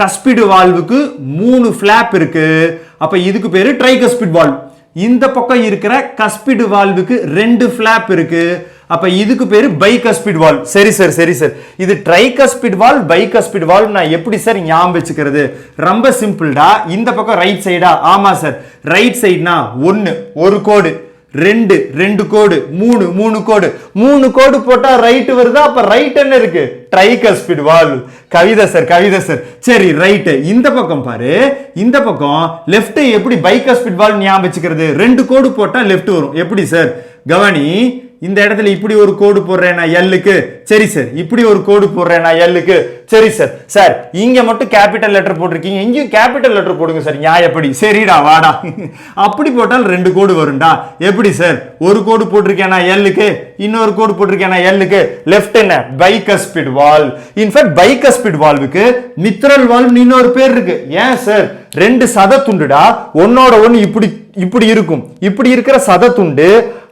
கஸ்பிட் வால்வுக்கு 3 ஃபிளாப் இருக்கு. அப்ப இதுக்கு பேரு ட்ரைகஸ்பிட் வால்வ். இந்த பக்கம் இருக்கிற கஸ்பிட் வால்வுக்கு 2 ஃபிளாப் இருக்கு. அப்ப இதுக்கு பேரு பைகஸ்பிட் வால்வ். சரி சார், சரி சார். இது ட்ரைகஸ்பிட் வால்வ், பைகஸ்பிட் வால்வ் நான் எப்படி சார் ஞாபகம் வச்சுக்கிறது? ரொம்ப சிம்பிள்டா. இந்த பக்கம் ரைட் சைடா? ஆமா சார். ரைட் சைடுனா 1 ஒரு கோடு, 2 கோடு, 3 கோடு. 3 கோடு போட்டா ரைட் வருதா? அப்ப ரைட் என்ன இருக்கு? Tricuspid valve. Kavitha sir, Kavitha sir. சரி, ரைட். இந்த பக்கம் பாரு. இந்த பக்கம் லெஃப்ட் எப்படி பைகஸ்பிட் வால்வ் ஞாபகம் வச்சுக்கிறது? 2 கோடு போட்டா லெஃப்ட் வரும். எப்படி சார்? கவனி. இந்த இடத்துல இப்படி ஒரு கோடு போடுறேன் நான் எல்லுக்கு. சரி சார். இப்படி ஒரு கோடு போடுறேன் நான் எல்லுக்கு. சரி சார். சார், இங்க மட்டும் கேபிட்டல் லெட்டர் போட்டிருக்கீங்க, இங்கேயும் கேபிட்டல் லெட்டர் போடுங்க சார். நியாயப்படி. சரிடா, வாடா. அப்படி போட்டால் 2 கோடு வரும்டா. எப்படி சார்? ஒரு கோடு போட்டிருக்கேன் நான் எல்லுக்கு, இன்னொரு கோடு போட்டிருக்கேன் நான் எல்லுக்கு. லெஃப்ட் என்ன? Bicuspid valve. இன்ஃபேக்ட் பைகஸ்பிட் வால்வுக்கு மித்ரல் வால்வ் இன்னொரு பேர் இருக்கு. ஏன் சார்? 2 சத துண்டுடா, ஒன்னோட ஒன்னு இப்படி இப்படி இருக்கும். இப்படி இருக்கிற சத துண்டு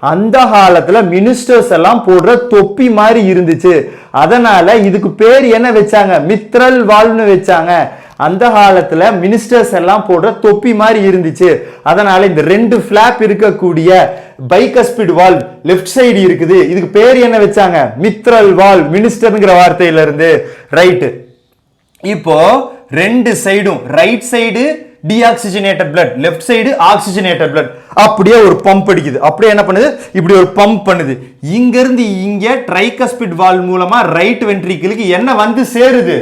அந்த காலத்துல மினிஸ்டர்ஸ் எல்லாம் போடுற தொப்பி மாதிரி இருந்துச்சு. அதனால இதுக்கு பேர் என்ன வச்சாங்க? மித்ரல் வால்வ்னு வச்சாங்க. அந்த காலத்துல மினிஸ்டர்ஸ் எல்லாம் போடுற தொப்பி மாதிரி இருந்துச்சு. அதனால இந்த 2 ஃபிளாப் இருக்கக்கூடிய பைகஸ்பிட் வால்வ் லெஃப்ட் சைடு இருக்குது. இதுக்கு பேர் என்ன வச்சாங்க? மித்ரல் வால்வ். மினிஸ்டர்ங்கிற வார்த்தையில இருந்து. ரைட். இப்போ 2 சைடும், right side deoxygenated blood, left side oxygenated blood. அப்படியே ஒரு பம்ப் அடிக்குது. அப்படியே என்ன பண்ணுது? இப்படி ஒரு பம்ப் பண்ணுது. இங்க இருந்து இங்க ட்ரைகஸ்பிட் வால்வ் மூலமா ரைட் வென்ட்ரிக்கிளுக்கு என்ன வந்து சேருது?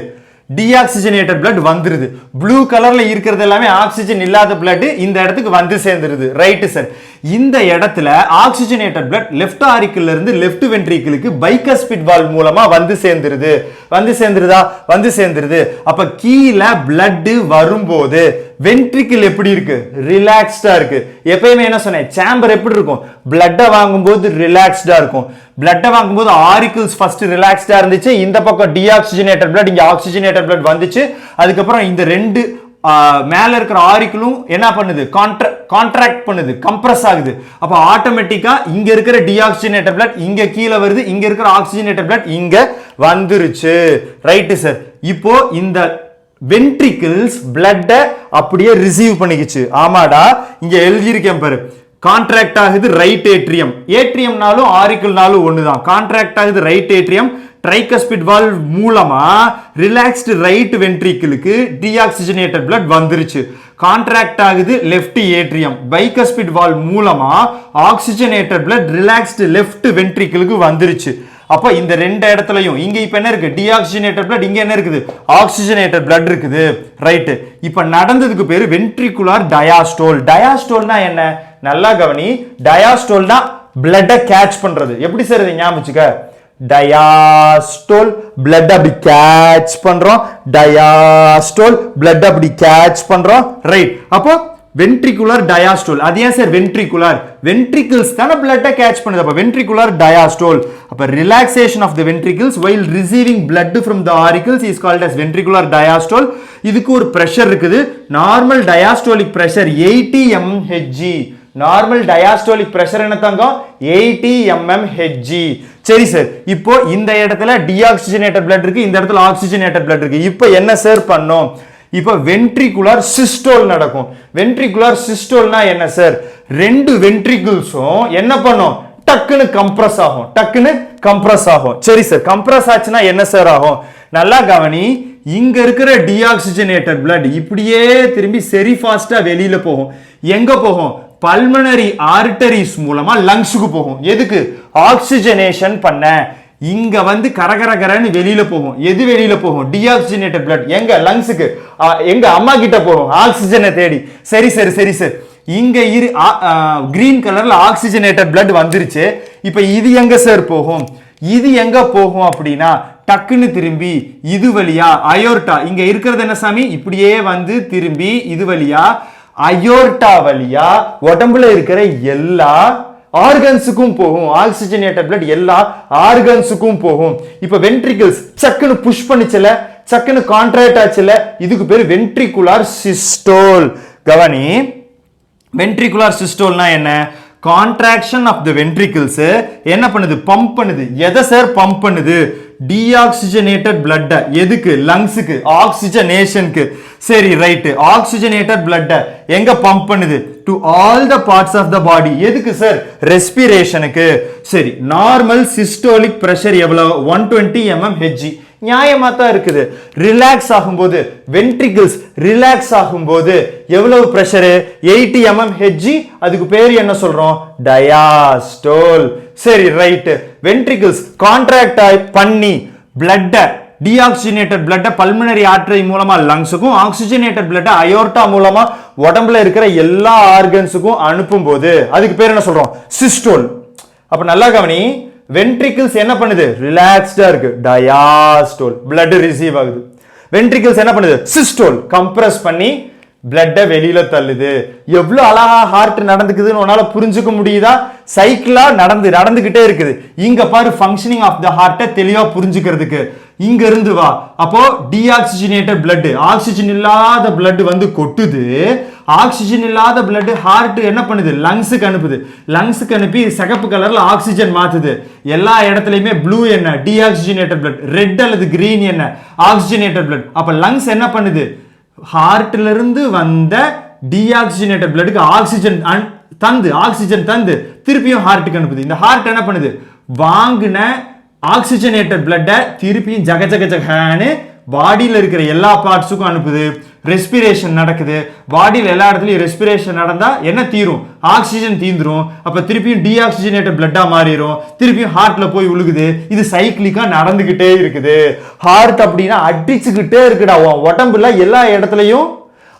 டீஆக்சிஜனேட்டட் blood வந்துருது. ப்ளூ கலர்ல இருக்கிறது எல்லாமே ஆக்சிஜன் இல்லாத blood இந்த இடத்துக்கு வந்து சேர்ந்துருது. Right sir. இந்த இடத்துல ஆக்சிஜனேட்டட் blood லெஃப்ட் ஆரிக்கிள்ல இருந்து லெஃப்ட் வென்ட்ரிக்கிளுக்கு பைகஸ்பிட் வால்வ் மூலமா வந்து சேர்ந்துருது. வந்து சேர்ந்துருதா? வந்து சேர்ந்துருது. அப்ப கீழ blood வரும்போது வென்ட்ரிக்கிள் எப்படி இருக்கு? ரிலாக்ஸ்டா இருக்கு. எப்பயுமே என்ன சொன்னேன்? சேம்பர் எப்படி இருக்கும்? பிளட்ட வாங்கும்போது ரிலாக்ஸ்டா இருக்கும். பிளட்ட வாங்கும்போது ஆரிக்கிள்ஸ் ஃபர்ஸ்ட் ரிலாக்ஸ்டா இருந்துச்சு. இந்த பக்கம் டீஆக்சிஜனேட்டட் blood, இங்க ஆக்சிஜனேட்டட் blood வந்துச்சு. அதுக்கப்புறம் இந்த ரெண்டு மேல இருக்கிற ஆரிக்கிளும் என்ன பண்ணுது? கான்ட்ராக்ட் பண்ணுது, கம்ப்ரஸ் ஆகுது. அப்ப ஆட்டோமேட்டிக்கா இங்க இருக்கிற டீஆக்சிஜனேட்டட் blood இங்க கீழ வருது, இங்க இருக்கிற ஆக்சிஜனேட்டட் blood இங்க வந்துருச்சு. Right sir. இப்போ இந்த வென்ட்ரிக்கிள்ஸ் blood அப்படியே ரிசீவ் பண்ணிக்கிச்சு. ஆமாடா, இங்க எழுதியிருக்கேன் பாரு. கான்ட்ராக்ட் ஆகுது ரைட் ஏட்ரியம். ஏட்ரியம்னாலும் ஆரிக்கிள்னாலும் ஒண்ணுதான். கான்ட்ராக்ட் ஆகுது ரைட் ஏட்ரியம். ட்ரைகஸ்பிட் வால்வ் மூலமா ரிலாக்ஸ்டு ரைட் வென்ட்ரிக்கிளுக்கு டீஆக்சிஜனேட்டட் blood வந்துருச்சு. கான்ட்ராக்ட் ஆகுது லெஃப்ட் ஏட்ரியம். பைகஸ்பிட் வால்வ் மூலமா ஆக்சிஜனேட்டட் blood ரிலாக்ஸ்டு லெஃப்ட் வென்ட்ரிக்கிளுக்கு வந்துருச்சு. அப்ப இந்த ரெண்டு இடத்துலயும் இங்க இப்ப என்ன இருக்கு? டீஆக்சிஜனேட்டட் blood, இங்க என்ன இருக்குது? ஆக்சிஜனேட்டட் blood இருக்குது. ரைட். இப்ப நடந்ததுக்கு பேரு வென்ட்ரிகுலர் டயாஸ்டோல். டயாஸ்டோல்னா என்ன? நல்லா கவனி. டயாஸ்டோல்னா blood கேட்ச் பண்றது. எப்படி சார் இதை ஞாபகம் வச்சுக்க? டயாஸ்டோல் blood அப்படி கேட்ச் பண்றோம். டயாஸ்டோல் blood அப்படி கேட்ச் பண்றோம். ரைட். அப்போ வென்ட்ரிகுலர் டயாஸ்டோல். அது ஏன் சார் வென்ட்ரிகுலர்? வென்ட்ரிக்கிள்ஸ் தான blood கேட்ச் பண்ணுது. அப்ப வென்ட்ரிகுலர் டயாஸ்டோல். அப்ப relaxation of the ventricles while receiving blood from the auricles is called as ventricular diastole. இதுக்கு ஒரு பிரஷர் இருக்குது. Normal diastolic pressure 80 mmHg. Normal diastolic pressure என்ன தங்கம்? 80 mmHg. சரி சார். இப்போ இந்த இடத்துல டீஆக்சிஜனேட்டட் blood இருக்கு, இந்த இடத்துல ஆக்சிஜனேட்டட் blood இருக்கு. இப்போ என்ன சார் பண்ணோம்? இப்போ வென்ட்ரிகுலர் சிஸ்டோல் நடக்கும். வென்ட்ரிகுலர் சிஸ்டோல்னா என்ன சார்? ரெண்டு வென்ட்ரிகிள்ஸும் என்ன பண்ணும்? டக்குன்னு கம்ப்ரஸ் ஆகும். டக்குன்னு கம்ப்ரஸ் ஆகும். சரி சார். கம்ப்ரஸ் ஆச்சுன்னா என்ன சார் ஆகும்? நல்லா கவனி. இங்க இருக்கிற டீஆக்சிஜனேட்டட் blood இப்படியே திரும்பி செரி ஃபாஸ்டா வெளியில போகும். எங்க போகும்? பல்மனரி ஆர்டரிஸ் மூலமா லங்ஸுக்கு போகும். எதுக்கு? ஆக்சிஜனேஷன் பண்ண. இங்க வந்து கரகரகரன்னு வெளியில போகும். எது வெளியில போகும்? Deoxygenated blood. எங்க? லங்ஸுக்கு. எங்க? அம்மா கிட்ட போகும் ஆக்சிஜனை தேடி. சரி சரி சரி சார். இங்க கிரீன் கலர்ல ஆக்சிஜனேட்டட் blood வந்துருச்சு. இப்ப இது எங்க சார் போகும்? இது எங்க போகும் அப்படின்னா டக்குன்னு திரும்பி இது வழியா அயோர்டா. இங்க இருக்கிறது என்ன சாமி? இப்படியே வந்து திரும்பி இது வழியா அயோர்டா வழியா உடம்புல இருக்கிற எல்லா ஆர்கன்ஸுக்கும் போகும். ஆக்சிஜனேட்டட் blood எல்லா ஆர்கன்ஸுக்கும் போகும். இப்ப வென்ட்ரிகிள்ஸ் சக்குன்னு புஷ் பண்ணிச்சல, சக்குன்னு கான்ட்ராக்ட் ஆச்சுல, இதுக்கு பேரு வென்ட்ரிகுலர் சிஸ்டோல். கவனி. வென்ட்ரிகுலர் சிஸ்டோல்னா என்ன? கான்ட்ராக்ஷன் ஆஃப் தி வென்ட்ரிகிள்ஸ் என்ன பண்ணுது? பம்ப் பண்ணுது. எதை சார் பம்ப் பண்ணுது? Deoxygenated blood. எதுக்கு? லங்ஸுக்கு, ஆக்சிஜனேஷனுக்கு. சரி ரைட். ஆக்சிஜனேட்டட் blood எங்க பம்ப் பண்ணுது? To all the parts of the body. எதுக்கு சார்? ரெஸ்பிரேஷனுக்கு. சரி. நார்மல் சிஸ்டோலிக் பிரஷர் எவ்வளவு? 120 mmHg. நியாயமா தான் இருக்குது. ரிலாக்ஸ் ஆகும்போது வென்ட்ரிகிள்ஸ் ரிலாக்ஸ் ஆகும்போது எவ்வளவு பிரஷர்? 80 mmHg. அதுக்கு பேர் என்ன சொல்றோம்? டயாஸ்டோல். சரி ரைட். வென்ட்ரிகிள்ஸ் கான்ட்ராக்ட் பண்ணி blood deoxygenated blood pulmonary artery மூலமா லங்ஸுக்கும், ஆக்சிஜனேட்டட் blood அயோர்டா மூலமா உடம்புல இருக்கிற எல்லா ஆர்கன்ஸுக்கும் அனுப்பும் போது அதுக்கு பேர் என்ன சொல்றோம்? சிஸ்டோல். அப்ப நல்லா கவனி. வென்ட்ரிகிள்ஸ் என்ன பண்ணுது? ரிலாக்ஸ்டா இருக்கு. டயாஸ்டோல். blood ரிசீவ் ஆகுது. வென்ட்ரிகிள்ஸ் என்ன பண்ணுது? சிஸ்டோல். கம்ப்ரஸ் பண்ணி blood வெளியில தள்ளுது. எவ்வளவு அழகா ஹார்ட் நடந்துக்குதுன்னு உன்னால புரிஞ்சுக்க முடியுதா? சைக்கிளா நடந்துகிட்டே இருக்குது. இங்க பாரு ஃபங்க்ஷனிங் ஆஃப் த ஹார்ட்டை தெளிவா புரிஞ்சுக்கிறதுக்கு. இங்க இருந்து வா. அப்போ டீஆக்சிஜனேட்டட் blood, ஆக்சிஜன் இல்லாத blood வந்து கொட்டுது. ஆக்சிஜன் இல்லாத blood ஹார்ட் என்ன பண்ணுது? லங்ஸுக்கு அனுப்புது. லங்ஸுக்கு அனுப்பி சிகப்பு கலர்ல ஆக்சிஜன் மாத்துது. எல்லா இடத்துலயுமே ப்ளூ என்ன? Deoxygenated blood. ரெட் அல்லது கிரீன் என்ன? Oxygenated blood. அப்ப லங்ஸ் என்ன பண்ணுது? ஹார்ட்ல இருந்து வந்த டீஆக்சிஜனேட்டட் bloodக்கு ஆக்சிஜன் தந்து திருப்பியும் ஹார்ட்டுக்கு அனுப்புது. இந்த ஹார்ட் என்ன பண்ணுது? வாங்கின ஆக்சிஜனேட்டட் blood திருப்பியும் ஜக ஜக ஜகன்னு பாடியில் இருக்கிற எல்லா பார்ட்ஸுக்கும் அனுப்புது, ரெஸ்பிரேஷன் நடக்குது. பாடியில் எல்லா இடத்துலையும் ரெஸ்பிரேஷன் நடந்தா என்ன தீரும்? ஆக்சிஜன் தீந்துரும். அப்ப திருப்பியும் டீஆக்சிஜனேட்டட் பிளட்டா மாறிடும், திருப்பியும் ஹார்ட்ல போய் விழுகுது. இது சைக்கிளிக்கா நடந்துகிட்டே இருக்குது. ஹார்ட் அப்படின்னா அடிச்சுக்கிட்டே இருக்குடா, உடம்புல எல்லா இடத்துலையும்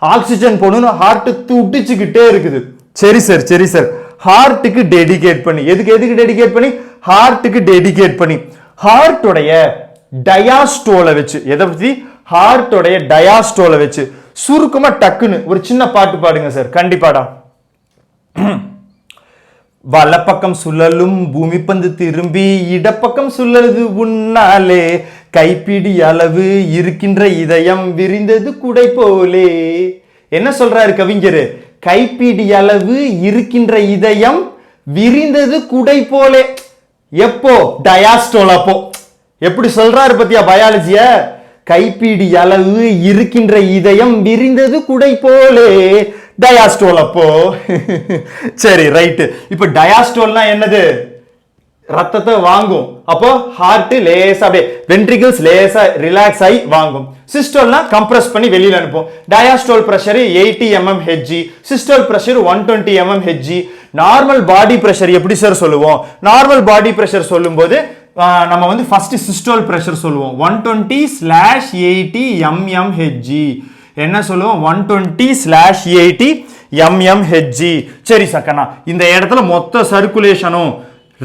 ஆக்சிஜன் போகணும்னு ஹார்ட் துடிச்சுக்கிட்டே இருக்குது. சரி சார், சரி சார். ஹார்ட்டுக்கு டெடிகேட் பண்ணி, எதுக்கு டெடிகேட் பண்ணி? ஹார்ட்டுக்கு டெடிகேட் பண்ணி ஹார்ட்டோடைய டயாஸ்டோலை வச்சு, எதை பத்தி? ஹார்ட்டோடைய டயாஸ்டோலை வச்சு சுருக்கமா டக்குன்னு ஒரு சின்ன பாட்டு பாடுங்க சார். கண்டிப்பாடா. வலப்பக்கம் சுழலும் பூமி பந்து திரும்பி இடப்பக்கம் சுழலுது உன்னாலே, கைப்பிடி அளவு இருக்கின்ற இதயம் விரிந்தது குடை போலே. என்ன சொல்றாரு கவிஞர்? கைப்பிடி அளவு இருக்கின்ற இதயம் விரிந்தது குடை போலே. எப்போ? டயாஸ்டோல். அப்போ எப்படி சொல்றாரு பத்தியா பயாலஜிய? கைப்பிடி அளவு இருக்கின்ற இதயம் விரிந்தது குடை போலே, டயாஸ்டோல். அப்போ சரி, ரைட். இப்ப டயாஸ்டோல்னா என்னது? ரத்தத்தை வாங்கும். அப்போ ஹார்ட் லேசா அப்படியே வென்ட்ரிகிள்ஸ் லேசா ரிலாக்ஸ் ஆகி வாங்கும். சிஸ்டோல்னா கம்ப்ரஸ் பண்ணி வெளியில அனுப்பும். Diastole pressure 80 mmHg, systole pressure 120 mmHg. Normal body pressure எப்படி சார் சொல்லுவோம்? நார்மல் பாடி பிரஷர் சொல்லும்போது நம்ம வந்து ஃபர்ஸ்ட் சிஸ்டோல் பிரஷர் சொல்லுவோம் 120/80 mmHg. என்ன சொல்லுவோம்? 120/80 mmHg. சரி சக்கண்ணா, இந்த இடத்துல மொத்த சர்க்குலேஷனும்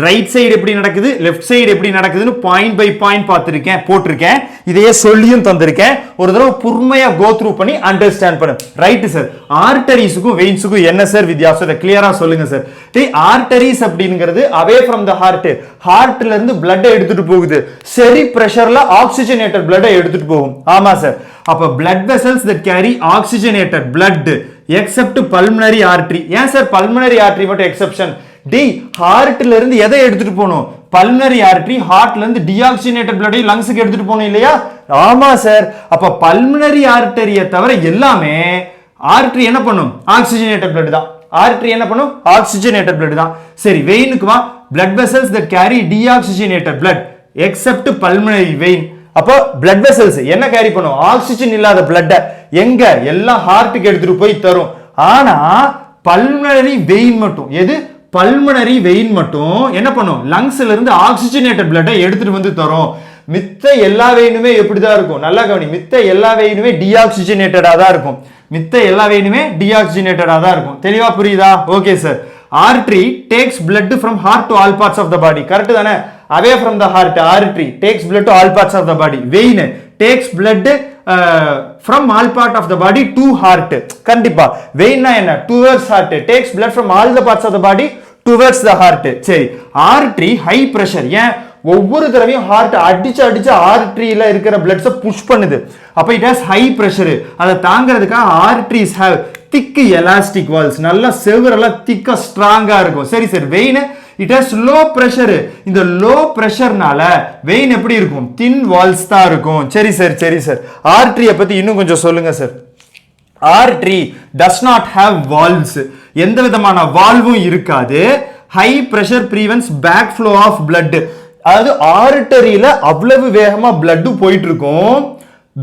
ரைட் சைடு எப்படி நடக்குது, லெஃப்ட் சைடு எப்படி நடக்குதுன்னு பாயிண்ட் பை பாயிண்ட் பார்த்துருக்கேன், போட்டிருக்கேன். இதையே சொல்லியும் தந்திருக்கேன். ஒரு தடவை பொறுமையா கோ த்ரூ பண்ணி அண்டர்ஸ்டாண்ட் பண்ணு. Right sir. ஆர்டரிஸுக்கும் வெயின்ஸுக்கும் என்ன சார் வித்தியாசம்? இதை கிளியரா சொல்லுங்க சார். ஆர்டரிஸ் அப்படிங்கிறது அவே ஃப்ரம் த ஹார்ட், ஹார்ட்ல இருந்து பிளட் எடுத்துட்டு போகுது. சரி பிரஷர்ல ஆக்சிஜனேட்டட் பிளட் எடுத்துட்டு போகும். ஆமா சார். அப்ப blood vessels that carry oxygenated blood except pulmonary artery. ஏன் சார் பல்மனரி ஆர்டரி மட்டும் எக்ஸெப்ஷன்? ஹார்ட்ல இருந்து எதை எடுத்துட்டு போகணும்? பல்மனரி ஆர்டரி ஹார்ட்ல இருந்து டீஆக்சிஜனேட்டட் பிளட் லங்ஸ்க்கு எடுத்துட்டு போகணும் இல்லையா? ஆமா சார். அப்ப பல்மனரி ஆர்டரியை தவிர எல்லாமே ஆர்டரி என்ன பண்ணும்? ஆக்சிஜனேட்டட் பிளட் தான். ஆர்டரி என்ன பண்ணும்? ஆக்சிஜனேட்டட் பிளட் தான். சரி, வெயினுக்கு வா. Blood vessels that carry deoxygenated blood except pulmonary vein. அப்போ பிளட் வெசல்ஸ் என்ன கேரி பண்ணும்? ஆக்சிஜன் இல்லாத பிளட் எங்க? எல்லாம் ஹார்ட்டுக்கு எடுத்துட்டு போய் தரும். ஆனா பல்மனரி வெயின் மட்டும், எது? பல்மனரி வெயின் மட்டும் என்ன பண்ணும்? லங்ஸ்ல இருந்து ஆக்சிஜனேட்டட் பிளட்டை எடுத்துட்டு வந்து தரும். மித்த எல்லா வெயினுமே எப்படிதான் இருக்கும்? நல்லா கவனி. மித்த எல்லா வெயினுமே டீஆக்சிஜனேட்டடா தான் இருக்கும். மித்த எல்லா வெயினுமே டீஆக்சிஜனேட்டடா தான் இருக்கும். தெளிவா புரியுதா? Okay sir. Artery takes blood from heart to all parts of the body. Correct தானே? away from the heart, artery takes blood to all parts of the body. vein takes blood from all part of the body to heart. கண்டிப்பா vein என்ன? towards heart, takes blood from all the parts of the body towards the heart. சரி, artery high pressure. ஏன்? ஒவ்வொரு தடவையும் ஹார்ட் அடிச்சு ஆர்டரியில இருக்கிற பிளட்ஸை புஷ் பண்ணுது. அப்ப இட் ஹாஸ் ஹை பிரஷர். அதை தாங்கிறதுக்காக arteries have thick elastic walls. நல்லா செவரெல்லாம் திக்கா ஸ்ட்ராங்கா இருக்கும். சரி sir. Vein it has low pressure. இந்த லோ பிரஷர்னால வெயின் எப்படி இருக்கும்? தின் வால்ஸ் தான் இருக்கும். சரி சார், சரி சார். ஆர்டரியை பத்தி இன்னும் கொஞ்சம் சொல்லுங்க sir. Artery does not have valves. எந்த விதமான வால்வும் இருக்காது. High pressure prevents back flow of blood. அதாவது ஆர்டரியில அவ்வளவு வேகமா பிளட் போயிட்டு இருக்கும்.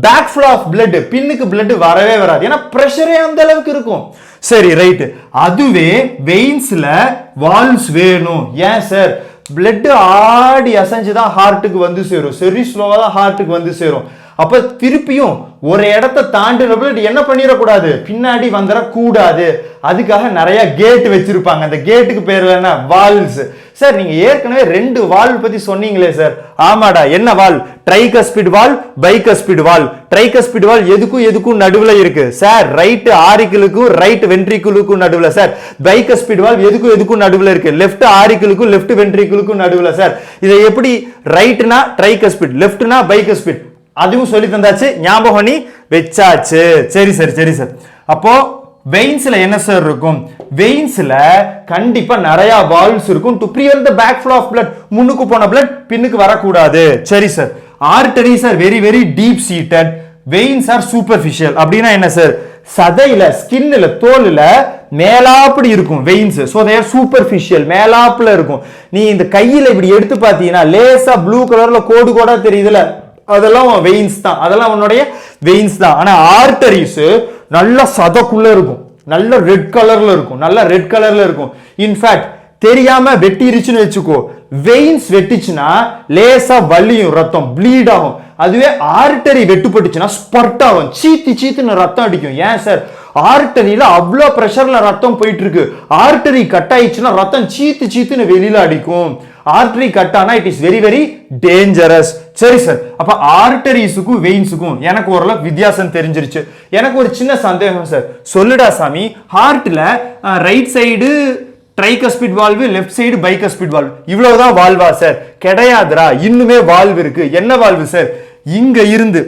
பேக் ஃப்ளோ ஆஃப் பிளட், பின்னுக்கு பிளட் வரவே வராது. ஏன்னா பிரஷரே அந்த அளவுக்கு இருக்கும். சரி, ரைட். அதுவே வெயின்ஸ்ல வால்வ்ஸ் வேணும். ஏன் சார்? பிளட் ஆடி அசைஞ்சுதான் ஹார்ட்டுக்கு வந்து சேரும். சரி, ஸ்லோவா தான் ஹார்ட்டுக்கு வந்து சேரும். அப்ப திருப்பியும் ஒரு இடத்தை தாண்டினப்ப என்ன பண்ணிடக்கூடாது? பின்னாடி வந்துடக்கூடாது. அதுக்காக நிறைய கேட் வச்சிருப்பாங்க. அந்த கேட்டுக்கு பேர் என்ன? வால்வ்ஸ். சார், நீங்க ஏற்கனவே 2 வால்வ் பத்தி சொன்னீங்களே சார். ஆமாடா. என்ன valve? Tricuspid valve, bicuspid valve. Tricuspid valve எதுக்கும் நடுவுல இருக்கு சார். ரைட் ஆரிக்கிளுக்கும் ரைட் வென்ட்ரிக்கிளுக்கும் நடுவுல சார். பைகஸ்பிட் வால்வ் எதுக்கும் நடுவுல இருக்கு. லெஃப்ட் ஆரிக்கிளுக்கும் லெஃப்ட் வென்ட்ரிக்கிளுக்கும் நடுவுல சார். இதை எப்படி? ரைட்னா ட்ரைகஸ்பிட், லெஃப்ட்னா பைகஸ்பிட். அதுவும் சொல்லி தந்தாச்சு, ஞாபகம் நீ வச்சாச்சு. சரி சார், சரி சார். அப்போ வெயின்ஸ்ல என்ன சார் இருக்கும்? வெயின்ஸ்ல கண்டிப்பா நிறைய வால்வ்ஸ் இருக்கும். To prevent the back flow of blood. முன்னுக்கு போன blood பின்னுக்கு வரக்கூடாது. சரி sir. Arteries are very very deep seated. Veins are superficial. அப்படின்னா என்ன சார்? சதையில, ஸ்கின்ல, தோல்ல மேலாப்படி இருக்கும் veins. So they are superficial. மேலாப்புல இருக்கும். நீ இந்த கையில இப்படி எடுத்து பாத்தீங்கன்னா லேசா ப்ளூ கலர்ல கோடு கோடா தெரியுதுல, அதெல்லாம் வெயின்ஸ் தான், அதெல்லாம் உன்னுடைய வெயின்ஸ் தான். ஆனா ஆர்டரிஸ் நல்ல சதக்குள்ள இருக்கும், நல்ல ரெட் கலர்ல இருக்கும், நல்ல ரெட் கலர்ல இருக்கும். இன்ஃபேக்ட் தெரியாம வெட்டிருச்சுன்னு வச்சுக்கோ, வெயின்ஸ் வெட்டிச்சுன்னா லேசா வலியும், ரத்தம் ப்ளீட் ஆகும். அதுவே ஆர்டரி வெட்டுப்பட்டுச்சுன்னா ஸ்பர்ட் ஆகும், சீத்துன்னு ரத்தம் அடிக்கும். ஏன் சார்? ஆர்டரியில அவ்வளோ பிரஷர்ல ரத்தம் போயிட்டு இருக்கு. ஆர்டரி கட் ஆயிடுச்சுன்னா ரத்தம் சீத்துன்னு வெளியில அடிக்கும். ஆர்டரி கட் ஆனா it is very very dangerous. சரி சார், அப்ப ஆர்டரிஸுக்கும் வெயின்ஸுக்கும் எனக்கு ஓரளவு வித்தியாசம் தெரிஞ்சிருச்சு. எனக்கு ஒரு சின்ன சந்தேகம் சார், சொல்லுடா சாமி, ஹார்ட்ல right side tricuspid valve, left side bicuspid valve, இவ்வளவுதான் வால்வா சார்? கிடையாதுரா, இன்னுமே வால்வு இருக்கு. என்ன வால்வு சார்? இங்க இருந்து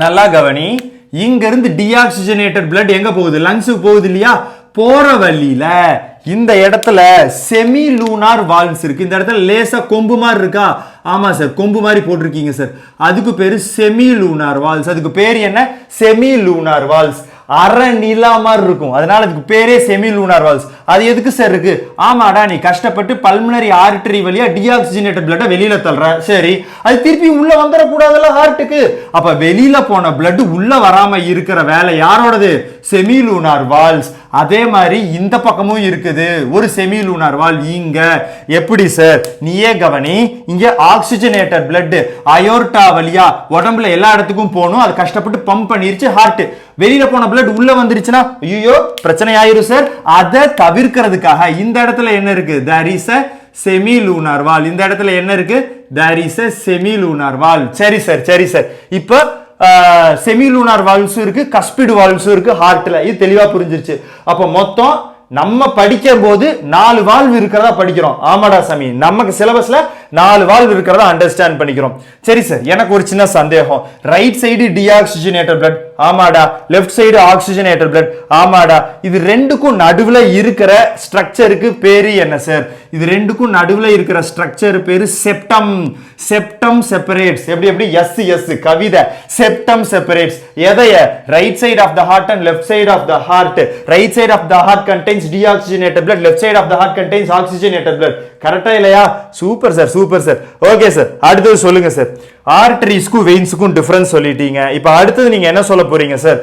நல்லா கவனி, இங்க இருந்து டீஆக்சிஜனேட்டட் பிளட் எங்க போகுது? லங்ஸுக்கு போகுது இல்லையா? போற வழியில இந்த இடத்துல செமி லூனார் வால்வ்ஸ் இருக்கு. இந்த இடத்துல லேசா கொம்பு மாதிரி இருக்கா? ஆமா சார், கொம்பு மாதிரி போட்டிருக்கீங்க சார். அதுக்கு பேரு செமி லூனார் வால்வ்ஸ். அதுக்கு பேர் என்ன? Semi lunar valves. அரை நிலா மாதிரி இருக்கும், அதனால அதுக்கு பேரே செமி லூனார் வால்வ்ஸ். அது எதுக்கு சார் இருக்கு? ஆமாடா, நீ கஷ்டப்பட்டு பல்மனரி ஆர்டரி வழியா டீஆக்சிஜனேட்டட் பிளட் வெளியில தள்ளுற, சரி, அது திருப்பி உள்ள வந்துடக்கூடாதுல்ல ஹார்ட்டுக்கு. அப்ப வெளியில போன பிளட் உள்ள வராம இருக்கிற வேலை யாரோடது? Semi lunar valves. அதே மாதிரி இந்த பக்கமும் இருக்குது ஒரு செமி லூனார் வால்வ். இங்க எப்படி சார்? நீயே கவனி, இங்க ஆக்சிஜனேட்டட் பிளட் அயோர்டா வழியா உடம்புல எல்லா இடத்துக்கும் போகணும், அது கஷ்டப்பட்டு பம்ப் பண்ணிருச்சு ஹார்ட். வெளியில போன பிளட் உள்ள வந்துருச்சுன்னா ஐயோ பிரச்சனை ஆயிரும் சார். அதை தவிர்க்கிறதுக்காக இந்த இடத்துல என்ன இருக்கு? There is a semi lunar valve. இந்த இடத்துல என்ன இருக்கு? There is a semi lunar valve. சரி சார், சரி சார். இப்போ செமி லூனார் வால்வ்ஸும் இருக்கு, கஸ்பிட் வால்வ்ஸும் இருக்கு ஹார்ட்ல. இது தெளிவா புரிஞ்சிருச்சு. அப்ப மொத்தம் நம்ம படிக்கும் போது 4 வால்வ் இருக்கிறதா படிக்கிறோம். ஆமாடா சாமி, நமக்கு சிலபஸ்ல 4 வால்வ் இருக்கிறதா அண்டர்ஸ்டாண்ட் பண்ணிக்கிறோம். சரி சார், எனக்கு ஒரு சின்ன சந்தேகம். ரைட் சைடு டீஆக்சிஜனேட்டட் பிளட், ஆமாடா. லெஃப்ட் சைடு ஆக்சிஜனேட்டட் பிளட், ஆமாடா. இது ரெண்டுக்கும் நடுவுல இருக்கிற ஸ்ட்ரக்சருக்கு பேரு என்ன சார்? இது ரெண்டுக்கும் நடுவுல இருக்கிற ஸ்ட்ரக்சர் பேரு செப்டம். Septum separates. எப்படி எஸ் எஸ் கவிதை. செப்டம் செப்பரேட்ஸ் எதைய? Right side of the heart and left side of the heart. Right side of the heart contains deoxygenated blood, left side of the heart contains oxygenated blood. கரெக்ட்டா இல்லையா? Super sir, super sir. Okay sir, அடுத்து சொல்லுங்க சார். ஆர்டரிஸ்க்கும் வெயின்ஸ்க்கும் டிஃபரன்ஸ் சொல்லிட்டீங்க. இப்போ அடுத்து நீங்க என்ன சொல்ல போறீங்க சார்?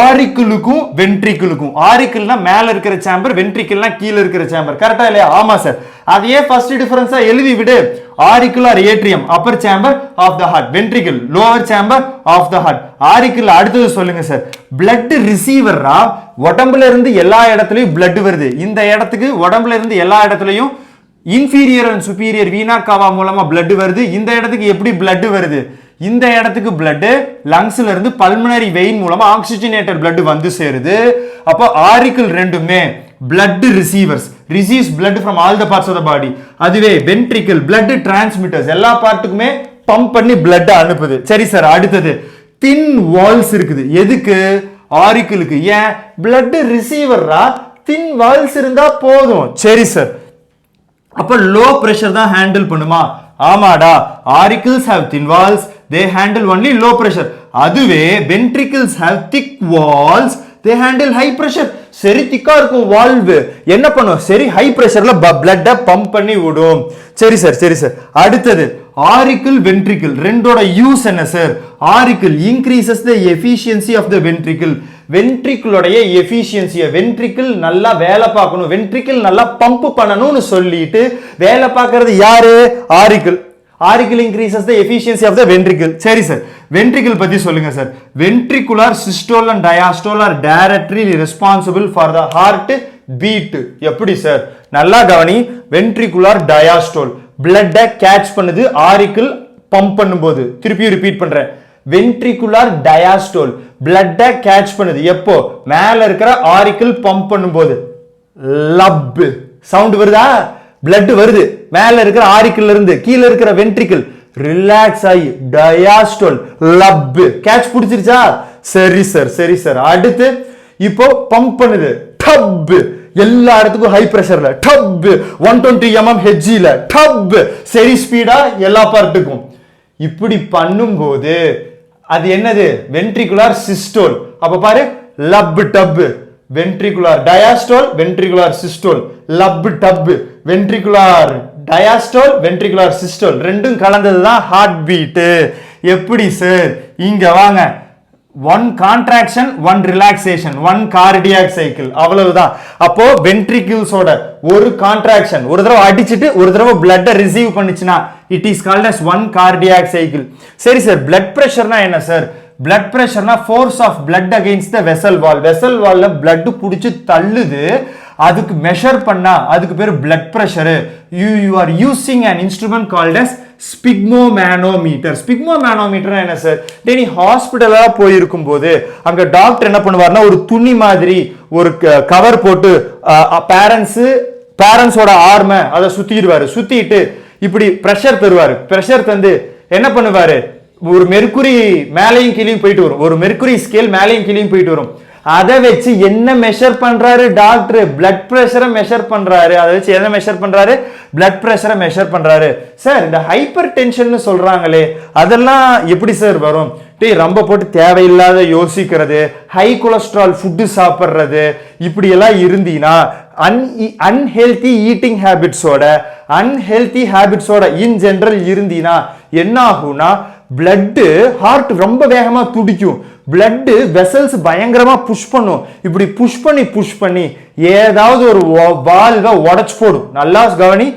ஆரிக்கிளுக்கும் வென்ட்ரிக்கிளுக்கும். ஆரிக்கிள்னா மேல இருக்கிற சேம்பர், வென்ட்ரிக்கிள்னா கீழ இருக்கிற சேம்பர். கரெக்ட்டா இல்லையா? ஆமா சார். அதையே ஃபர்ஸ்ட் டிஃபரன்ஸா எழுதி விடு. Auricular atrium upper chamber of the heart, ventricle lower chamber of the heart. Auricle அடுத்தது சொல்லுங்க சார். பிளட் ரிசீவரா? உடம்புல இருந்து எல்லா இடத்துலயும் பிளட் வருது. இந்த இடத்துக்கு உடம்புல இருந்து எல்லா இடத்துலயும் இன்ஃபீரியர் அண்ட் சுப்பீரியர் வீனா காவா மூலமா பிளட் வருது. இந்த இடத்துக்கு எப்படி பிளட் வருது? இந்த இடத்துக்கு பிளட் லங்ஸ்ல இருந்து பல்மனரி வெயின் மூலமா ஆக்சிஜனேட்டட் பிளட் வந்து சேருது. அப்போ ஆரிக்கிள் ரெண்டுமே blood receivers, receives blood from all the parts of the body. அதுவே ventricle blood transmitters, எல்லா பார்ட்டுக்குமே பம்ப் பண்ணி blood அனுப்புது. சரி சார், அடுத்தது thin walls இருக்குது. எதுக்கு? ஆரிக்கிளுக்கு. ஏன்? blood receiverரா, thin walls இருந்தா போதும். சரி சார், அப்ப லோ பிரஷர் தான் ஹேண்டில் பண்ணுமா? ஆமாடா. Auricles have thin walls, they handle only low pressure. அதுவே ventricles have thick walls, they handle high pressure. சரி, திக்கா இருக்கும் வால்வு, என்ன பண்ணும்? சரி, ஹை பிரஷர்ல பிளட்ட பம்ப் பண்ணி விடும். சரி சார், சரி சார். அடுத்தது ஆரிக்கிள் வென்ட்ரிக்கிள் ரெண்டோட யூஸ் என்ன sir? Auricle increases the efficiency of the ventricle. வென்ட்ரிக்கிளோடைய எஃபிஷியன்சியை, வென்ட்ரிக்கிள் நல்லா வேலை பார்க்கணும், வென்ட்ரிக்கிள் நல்லா பம்ப் பண்ணணும்னு சொல்லிட்டு வேலை பார்க்கறது யாரு? Auricle. Auricle increases the efficiency of the ventricle. சரி சார், ventricle பத்தி சொல்லுங்க sir. Ventricular systole and diastole are directly responsible for the heart beat. எப்படி சார்? நல்லா கவனி. ventricular diastole blood catch பண்ணுது, auricle பம்ப் பண்ணும்போது. திருப்பி ரிப்பீட் பண்றேன். ventricular diastole blood catch பண்ணுது எப்போ? மேல இருக்கிற auricle பம்ப் பண்ணும்போது. லப் சவுண்ட் வருதா? blood வருது மேல இருக்கிற ஆரிக்கிள் இருந்து, கீழ இருக்கிற வென்ட்ரிக்கிள் ரிலாக்ஸ் ஆகி டயாஸ்டோல் லப் கேட்ச் பிடிச்சிருச்சா? சரி சார், சரி சார். அடுத்து இப்போ பம்ப் பண்ணுது, டப் எல்லா இடத்துக்கும் ஹை பிரஷர்ல, டப் 120 mm ஹெச்ஜில, டப் சரி ஸ்பீடா எல்லா பார்ட்டுக்கும். இப்படி பண்ணும்போது அது என்னது? Ventricular systole. அப்ப பாரு, lub dub, ventricular diastole, ventricular systole, lub tub, ventricular diastole, ventricular systole ரெண்டும் கலந்தது தான் ஹார்ட் பீட். எப்படி சார்? இங்க வாங்க, one contraction one relaxation one cardiac cycle அவ்வளவுதான். அப்போ ventricles ஓட ஒரு contraction ஒரு தடவை அடிச்சிட்டு ஒரு தடவை blood receive பண்ணிச்சுனா it is called as one cardiac cycle. சரி சார், blood pressure னா என்ன சார்? blood pressure னா force of blood against the vessel wall. vessel wall ல blood புடிச்சு தள்ளுது, அதுக்கு மெஷர் பண்ணா அதுக்கு பேர் blood pressure. you are using an instrument called as sphygmomanometer. Sphygmomanometer என்ன சார்? நீ ஹாஸ்பிட்டலா போயிருக்கும் போது அங்க டாக்டர் என்ன பண்ணுவார்னா ஒரு துணி மாதிரி ஒரு கவர் போட்டு பேரண்ட்ஸோட ஆர்ம அதை சுத்திடுவாரு. சுத்திட்டு இப்படி பிரஷர் தருவாரு. பிரஷர் தந்து என்ன பண்ணுவாரு? ஒரு மெர்க்குரி மேலையும் கீழையும் போயிட்டு வரும். ஒரு மெர்க்குரி ஸ்கேல் மேலையும் கீழையும் போயிட்டு வரும். அதை வச்சு என்ன மெஷர் பண்றாரு டாக்டர்? பிளட் பிரஷரை மெஷர் பண்றாரு. அதை வச்சு என்ன மெஷர் பண்றாரு? பிளட் பிரஷரை மெஷர் பண்றாரு. சார், இந்த ஹைப்பர் டென்ஷன் சொல்றாங்களே அதெல்லாம் எப்படி சார் வரும்? ரொம்ப போட்டு தேவையில்லாத யோசிக்கிறது, ஹை கொலஸ்ட்ரால் ஃபுட்டு சாப்பிட்றது, இப்படி எல்லாம் இருந்தீங்கன்னா அன்ஹெல்தி ஈட்டிங் ஹேபிட்ஸோட இன் ஜெனரல் இருந்தீங்கன்னா என்ன ஆகும்னா பிளட் ஹார்ட் ரொம்ப வேகமா துடிக்கும். பிளட் வெசல்ஸ் பயங்கரமா புஷ் பண்ணும். இப்படி புஷ் பண்ணி ஏதாவது ஒரு வால்வை உடைச்சு போடும். நல்லா கவனி,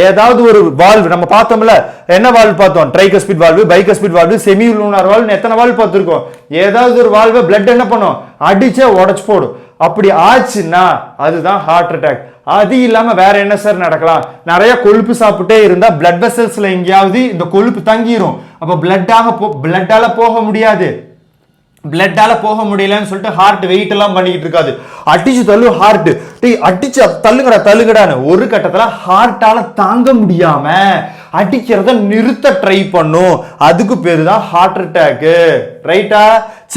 ஏதாவது ஒரு வால்வ் நம்ம பார்த்தோம்ல, என்ன வால்வ் பார்த்தோம்? Tricuspid valve, bicuspid valve, semi lunar valve, எத்தனை வால்வ் பார்த்திருக்கோம்? ஏதாவது ஒரு வால்வை பிளட் என்ன பண்ணும்? அடிச்சே உடைச்சு போடும். அப்படி ஆச்சுன்னா அதுதான் ஹார்ட் அட்டாக். அது இல்லாம வேற என்ன சார் நடக்கலாம்? நிறைய கொழுப்பு சாப்பிட்டே இருந்தா பிளட் வெசல்ஸ்ல எங்கேயாவது இந்த கொழுப்பு தங்கிரும். அப்ப பிளட்டால போக முடியாது. பிளட்டால போக முடியலன்னு சொல்லிட்டு ஹார்ட் வெயிட் எல்லாம் பண்ணிக்கிட்டு இருக்காது. அடிச்சு தள்ளு ஹார்ட், அடிச்சு தள்ளுங்கடான்னு ஒரு கட்டத்துல ஹார்ட்டால தாங்க முடியாம அடிக்கிறத நிறுத்த ட்ரை பண்ணும். அதுக்கு பேரு தான் ஹார்ட் அட்டாக். ரைட்டா?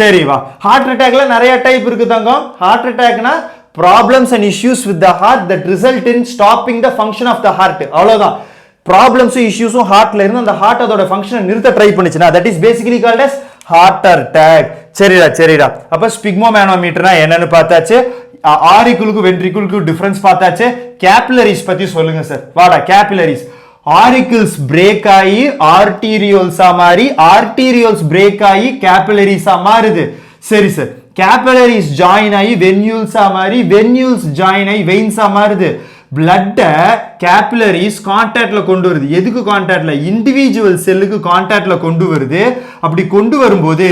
சரி வா, ஹார்ட் அட்டாக்ல நிறைய டைப் இருக்கு தங்கம். ஹார்ட் அட்டாக்னா problems and issues with the heart that result in stopping the function of the heart. அவ்வளவுதான். ப்ராப்ளம்ஸ் இஷ்யூஸும் ஹார்ட்ல இருந்து அந்த ஹார்ட் அதோட ஃபங்க்ஷனை நிறுத்த ட்ரை பண்ணுச்சுன்னா that is basically called as heart attack. சரிடா. அப்ப ஸ்பிக்மோமேனோமீட்டர்னா என்னன்னு பார்த்தாச்சு. ஆரிக்குலுக்கு வென்ட்ரிக்குலுக்கு டிஃபரன்ஸ் பார்த்தாச்சு. கேபிலரிஸ் பத்தி சொல்லுங்க சார். வாடா, கேபிலரிஸ். ஆரிக்கிள்ஸ் பிரேக் ஆகி ஆர்டீரியோல்ஸா மாறி, ஆர்டீரியோல்ஸ் பிரேக் ஆகி கேபிலரிஸா மாறுது. சரி சார், கேபிலரிஸ் ஜாயின் ஆகி வென்யூல்ஸா மாறி, வென்யூல்ஸ் ஜாயின் ஆகி வெயின்ஸா மாறுது. பிளட்ட கேபிலரிஸ் கான்டாக்ட்ல கொண்டு வருது. எதுக்கு கான்டாக்ட்ல? இண்டிவிஜுவல் செல்லுக்கு கான்டாக்ட்ல கொண்டு வருது. அப்படி கொண்டு வரும்போது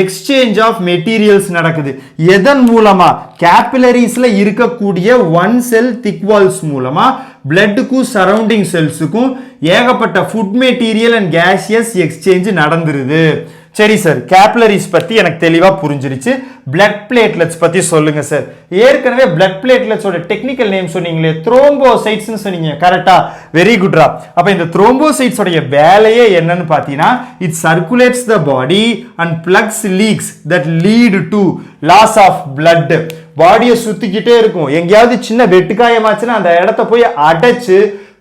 எக்ஸ்சேஞ்ச் ஆஃப் மெட்டீரியல்ஸ் நடக்குது. எதன் மூலமா? கேபிலரிஸ்ல இருக்கக்கூடிய ஒன் செல் திக் வால்ஸ் மூலமா பிளட்டுக்கும் சரௌண்டிங் செல்ஸுக்கும் ஏகப்பட்ட food material and gaseous exchange நடந்துருது. சரி சார், கேபிலரிஸ் பத்தி எனக்கு தெளிவா புரிஞ்சிருச்சு. பிளட் பிளேட்லெட்ஸ் பத்தி சொல்லுங்க சார். ஏற்கனவே பிளட் பிளேட்லெட்ஸோட டெக்னிக்கல் நேம் சொன்னீங்களே, த்ரோம்போசைட்ஸ்னு சொன்னீங்க. கரெக்டா? வெரி குட்ரா. அப்ப இந்த த்ரோம்போசைட்ஸ் உடைய வேலையே என்னன்னு பாத்தீங்கன்னா, it circulates the body and plugs leaks that lead to loss of blood. பாடியை சுத்திக்கிட்டே இருக்கும். எங்கேயாவது சின்ன வெட்டுக்காயமாச்சுன்னா அந்த இடத்த போய் அடைச்சு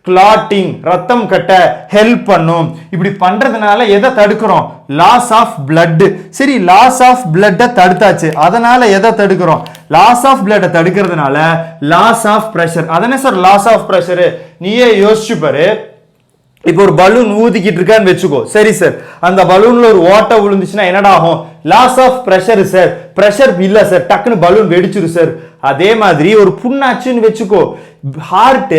கிளாட்டிங், ரத்தம் கட்ட ஹெல்ப் பண்ணும். இப்படி பண்றதுனால எதை தடுக்கிறோம்? Loss of blood. சரி, லாஸ் ஆஃப் பிளட் தடுத்தாச்சு. அதனால எதை தடுக்கிறோம்? லாஸ் ஆஃப் பிளட் தடுக்கிறதுனால லாஸ் ஆஃப் பிரஷர். அதானே சார் லாஸ் ஆஃப் பிரஷர். நீயே யோசிச்சு பாரு. இப்போ ஒரு பலூன் ஊதிக்கிட்டு இருக்கான்னு வச்சுக்கோ. சரி சார், அந்த பலூன்ல ஒரு ஓட்டை விழுந்துச்சுன்னா என்னடா ஆகும்? Loss of pressure sir. Pressure இல்ல சார், டக்குன்னு பலூன் வெடிச்சிரு சார். அதே மாதிரி ஒரு புண்ணாச்சுன்னு வச்சுக்கோ. ஹார்ட்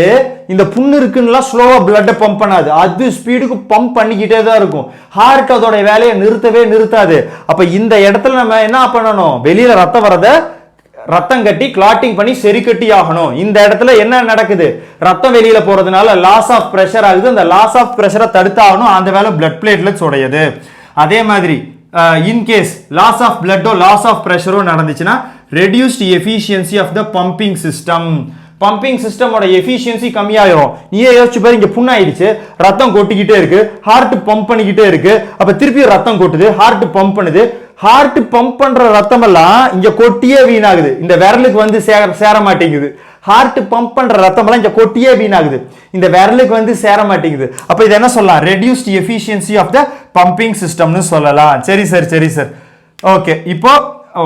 இந்த புண்ணு இருக்குன்னா ஸ்லோவா பிளட் பம்ப் பண்ணாது, அது ஸ்பீடுக்கு பம்ப் பண்ணிக்கிட்டே தான் இருக்கும். ஹார்ட் அதோட வேலையை நிறுத்தாது. அப்ப இந்த இடத்துல நம்ம என்ன பண்ணணும்? வெளியில ரத்தம் வரத ரத்தம் கட்டி கிளாட்டிங் பண்ணி சரி கட்டி ஆகணும். இந்த இடத்துல என்ன நடக்குது? ரத்தம் வெளியில போறதுனால லாஸ் ஆஃப் பிரஷர் ஆகுது. அந்த லாஸ் ஆஃப் பிரஷரை தடுத்தாகணும். அந்த வேலை பிளட் பிளேட்லெட்ஸ் உடையது. அதே மாதிரி இன்கேஸ் லாஸ் ஆஃப் பிளட்டோ லாஸ் ஆஃப் பிரஷரோ நடந்துச்சுன்னா reduced efficiency of the pumping system. Pumping சிஸ்டமோட எஃபிஷியன்சி கம்மியாயிரும். நீயே யோசிச்சு பாரு, இங்க புண்ணாயிடுச்சு, ரத்தம் கொட்டிக்கிட்டே இருக்கு, ஹார்ட் பம்ப் பண்ணிக்கிட்டே இருக்கு. அப்ப திருப்பி ரத்தம் கொட்டுது, ஹார்ட் பம்ப் பண்ணுது. ஹார்ட் பம்ப் பண்ற ரத்தம் எல்லாம் இங்க கொட்டியே வீணாகுது, இந்த விரலுக்கு வந்து சேர மாட்டேங்குது. ஹார்ட் பம்ப் பண்ற ரத்தம் எல்லாம் இங்க கொட்டியே வீணாகுது, இந்த விரலுக்கு வந்து சேர மாட்டேங்குது. அப்ப இது என்ன சொல்லலாம்? Reduced efficiency of the pumping சிஸ்டம்னு சொல்லலாம். சரி சார். ஓகே, இப்போ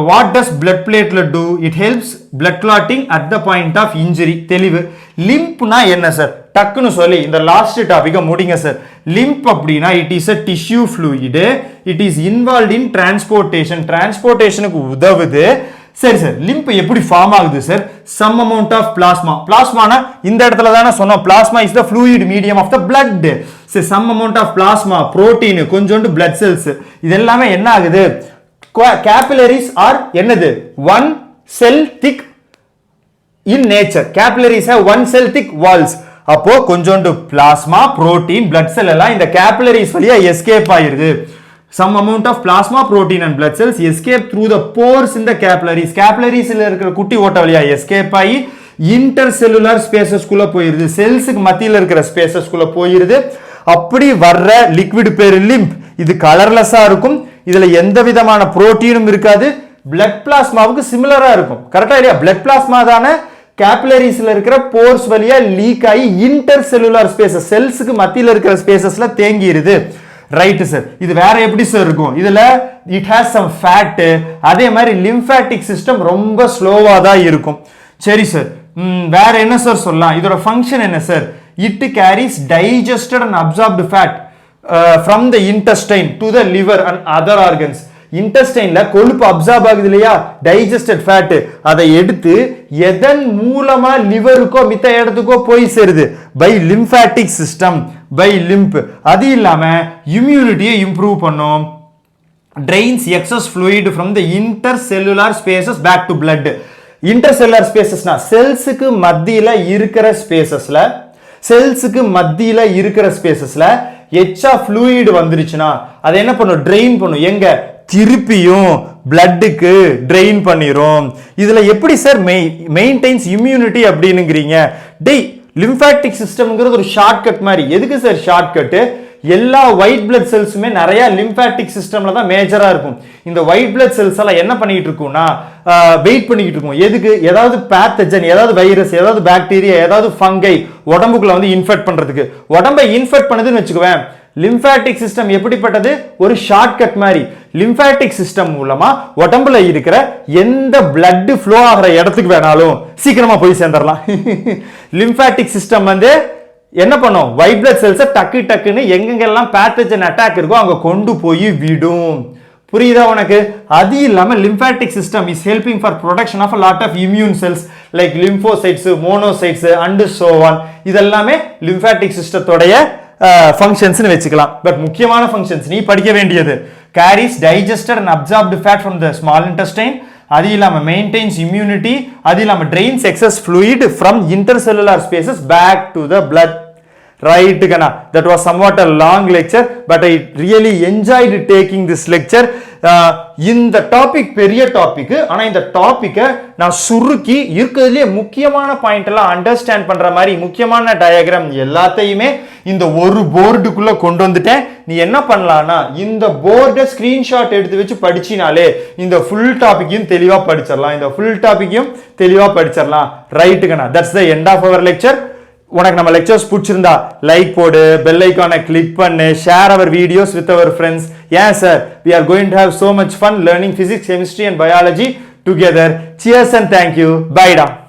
what does blood platelet do? It helps blood clotting at the point of injury. தெளிவு. லிம்ப்னா என்ன சார்? டக்குன்னு சொல்லி இந்த லாஸ்ட் டாபிக்கை முடிங்க சார். லிம்ப் அப்படின்னா it is a tissue fluid. It is involved in transportation. டிரான்ஸ்போர்ட்டேஷனுக்கு உதவுது. சரி சார், லிம்ப் எப்படி ஃபார்ம் ஆகுது sir? Some amount of plasma. பிளாஸ்மானா இந்த இடத்துல தானே சொன்னோம், plasma is the fluid medium of the blood. சரி, some amount of plasma, protein, கொஞ்சோண்டு பிளட் செல்ஸ், இது எல்லாமே என்ன ஆகுது? capillaries are என்னது? one cell thick in nature. capillaries have one cell thick walls. அப்போ கொஞ்சோண்டு பிளாஸ்மா, புரோட்டீன், பிளட் செல் எல்லாம் இந்த capillaries வழியா எஸ்கேப் ஆயிருது. some amount of plasma, protein and blood cells escape through the pores in the capillaries. capillaries ல இருக்கிற குட்டி ஓட்ட வழியா எஸ்கேப் ஆகி இன்டர்செல்லுலார் ஸ்பேசஸ் குள்ள போயிருது. செல்ஸுக்கு மத்தியில இருக்கிற ஸ்பேசஸ் குள்ள போயிருது. அப்படி வர்ற லிக்விட் பேரு லிம்ப். இது கலர்லெஸ்ஸா இருக்கும். இதுல எந்த விதமான புரோட்டீனும் இருக்காது. பிளட் பிளாஸ்மாவுக்கு சிமிலரா இருக்கும். கரெக்டா இல்லையா? பிளட் பிளாஸ்மா தானே கேபிலரிஸ்ல இருக்கிற போர்ஸ் வழியா லீக் ஆகி இன்டர்செல்லுலார் ஸ்பேசஸ், செல்ஸுக்கு மத்தியில இருக்கிற ஸ்பேசஸ்ல தேங்கிருது. Right sir. இது வேற எப்படி சார் இருக்கும்? இதுல இட் ஹேஸ் சம் ஃபேட். அதே மாதிரி லிம்பாட்டிக் சிஸ்டம் ரொம்ப ஸ்லோவா தான் இருக்கும். சரி சார், வேற என்ன சார் சொல்லலாம்? இதோட ஃபங்க்ஷன் என்ன sir? It carries digested and absorbed fat from the intestine to the liver and other organs. இன்டெஸ்டைன்ல கொழுப்பு அப்சார்ப் ஆகுது இல்லையா, டைஜஸ்டட் ஃபேட், அதை எடுத்து எதன் மூலமா லிவருக்கோ மித்த இடத்துக்கோ போய் சேருது? By lymphatic system, by lymph. அது இல்லாம இம்யூனிட்டியை இம்ப்ரூவ் பண்ணும். drains excess fluid from the intercellular spaces back to blood. intercellular spacesனா செல்ஸுக்கு மத்தியில இருக்கிற ஸ்பேசஸ்ல, செல்ஸுக்கு மத்தியில இருக்கிற ஸ்பேசஸ்ல எச்சா fluid வந்துருச்சுன்னா அதை என்ன பண்ணும்? ட்ரெயின் பண்ணும். எங்க? திருப்பியும் பிளட்டுக்கு ட்ரெயின் பண்ணிரும். இதுல எப்படி சார் மெயின்டைன்ஸ் இம்யூனிட்டி அப்படின்னுங்கிறீங்க? டேய், லிம்பாட்டிக் சிஸ்டம்ங்கிறது ஒரு ஷார்ட்கட் மாதிரி. எதுக்கு சார் ஷார்ட்கட்? எல்லா ஒயிட் பிளட் செல்ஸுமே நிறைய லிம்பாட்டிக் சிஸ்டம்ல தான் மேஜரா இருக்கும். இந்த ஒயிட் பிளட் செல்ஸ் எல்லாம் என்ன பண்ணிட்டு இருக்கும்னா வெயிட் பண்ணிட்டு இருக்கும். எதுக்கு? ஏதாவது பேத்தஜன், ஏதாவது வைரஸ், ஏதாவது பாக்டீரியா, ஏதாவது ஃபங்கை உடம்புக்குள்ள வந்து இன்ஃபெக்ட் பண்றதுக்கு. உடம்பை இன்ஃபெக்ட் பண்ணுதுன்னு வச்சுக்குவேன். லிம்பாட்டிக் சிஸ்டம் எப்படிப்பட்டது? ஒரு ஷார்ட்கட் மாதிரி. லிம்பாட்டிக் சிஸ்டம் மூலமா உடம்புல இருக்கிற எந்த பிளட் ஃப்ளோ ஆகிற இடத்துக்கு வேணாலும் சீக்கிரமா போய் சேர்ந்துடலாம். லிம்பாட்டிக் சிஸ்டம் வந்து என்ன பண்ணும்? ஒயிட் பிளட் செல்ஸை டக்கு டக்குன்னு எங்கெங்கெல்லாம் பேத்தஜன் அட்டாக் இருக்கோ அங்க கொண்டு போய் விடும். புரியுதா உனக்கு? அது இல்லாம lymphatic system is helping for production of a lot of immune cells like lymphocytes, monocytes and so on. இதெல்லாமே லிம்பாட்டிக் சிஸ்டத்தோடைய ஃபங்க்ஷன்ஸ்னு வச்சுக்கலாம். பட் முக்கியமான ஃபங்க்ஷன்ஸ் நீ படிக்க வேண்டியது carries digested and absorbed fat from the small intestine. அது இல்லாம மெயின்டைன்ஸ் இம்யூனிட்டி. அது இல்லாம drains excess fluid from intercellular spaces back to the blood. Right Gana, that was somewhat a long lecture, but I really enjoyed taking this lecture. இந்த டாபிக் பெரிய டாபிக். ஆனா இந்த டாபிக்கை நான் சுருக்கி இருக்கிறதுலே முக்கியமான பாயிண்ட் எல்லாம் அண்டர்ஸ்டாண்ட் பண்ற மாதிரி முக்கியமான டயக்ராம் எல்லாத்தையுமே இந்த ஒரு போர்டுக்குள்ள கொண்டு வந்துட்டேன். நீ என்ன பண்ணலாம்னா இந்த போர்டை ஸ்கிரீன்ஷாட் எடுத்து வச்சு படிச்சினாலே இந்த ஃபுல் டாபிக்கையும் தெளிவா படிச்சிடலாம். இந்த ஃபுல் டாபிக்கையும் தெளிவா படிச்சிடலாம். ரைட்டுங்கண்ணா, that's the end of our lecture. உனக்கு நம்ம லெக்சர்ஸ் பிடிச்சிருந்தா லைக் போடு, பெல் ஐகானை கிளிக் பண்ணு, share our videos with our friends. ஏன் sir, we are going to have so much fun learning physics, chemistry and biology together. Cheers and thank you. Bye da.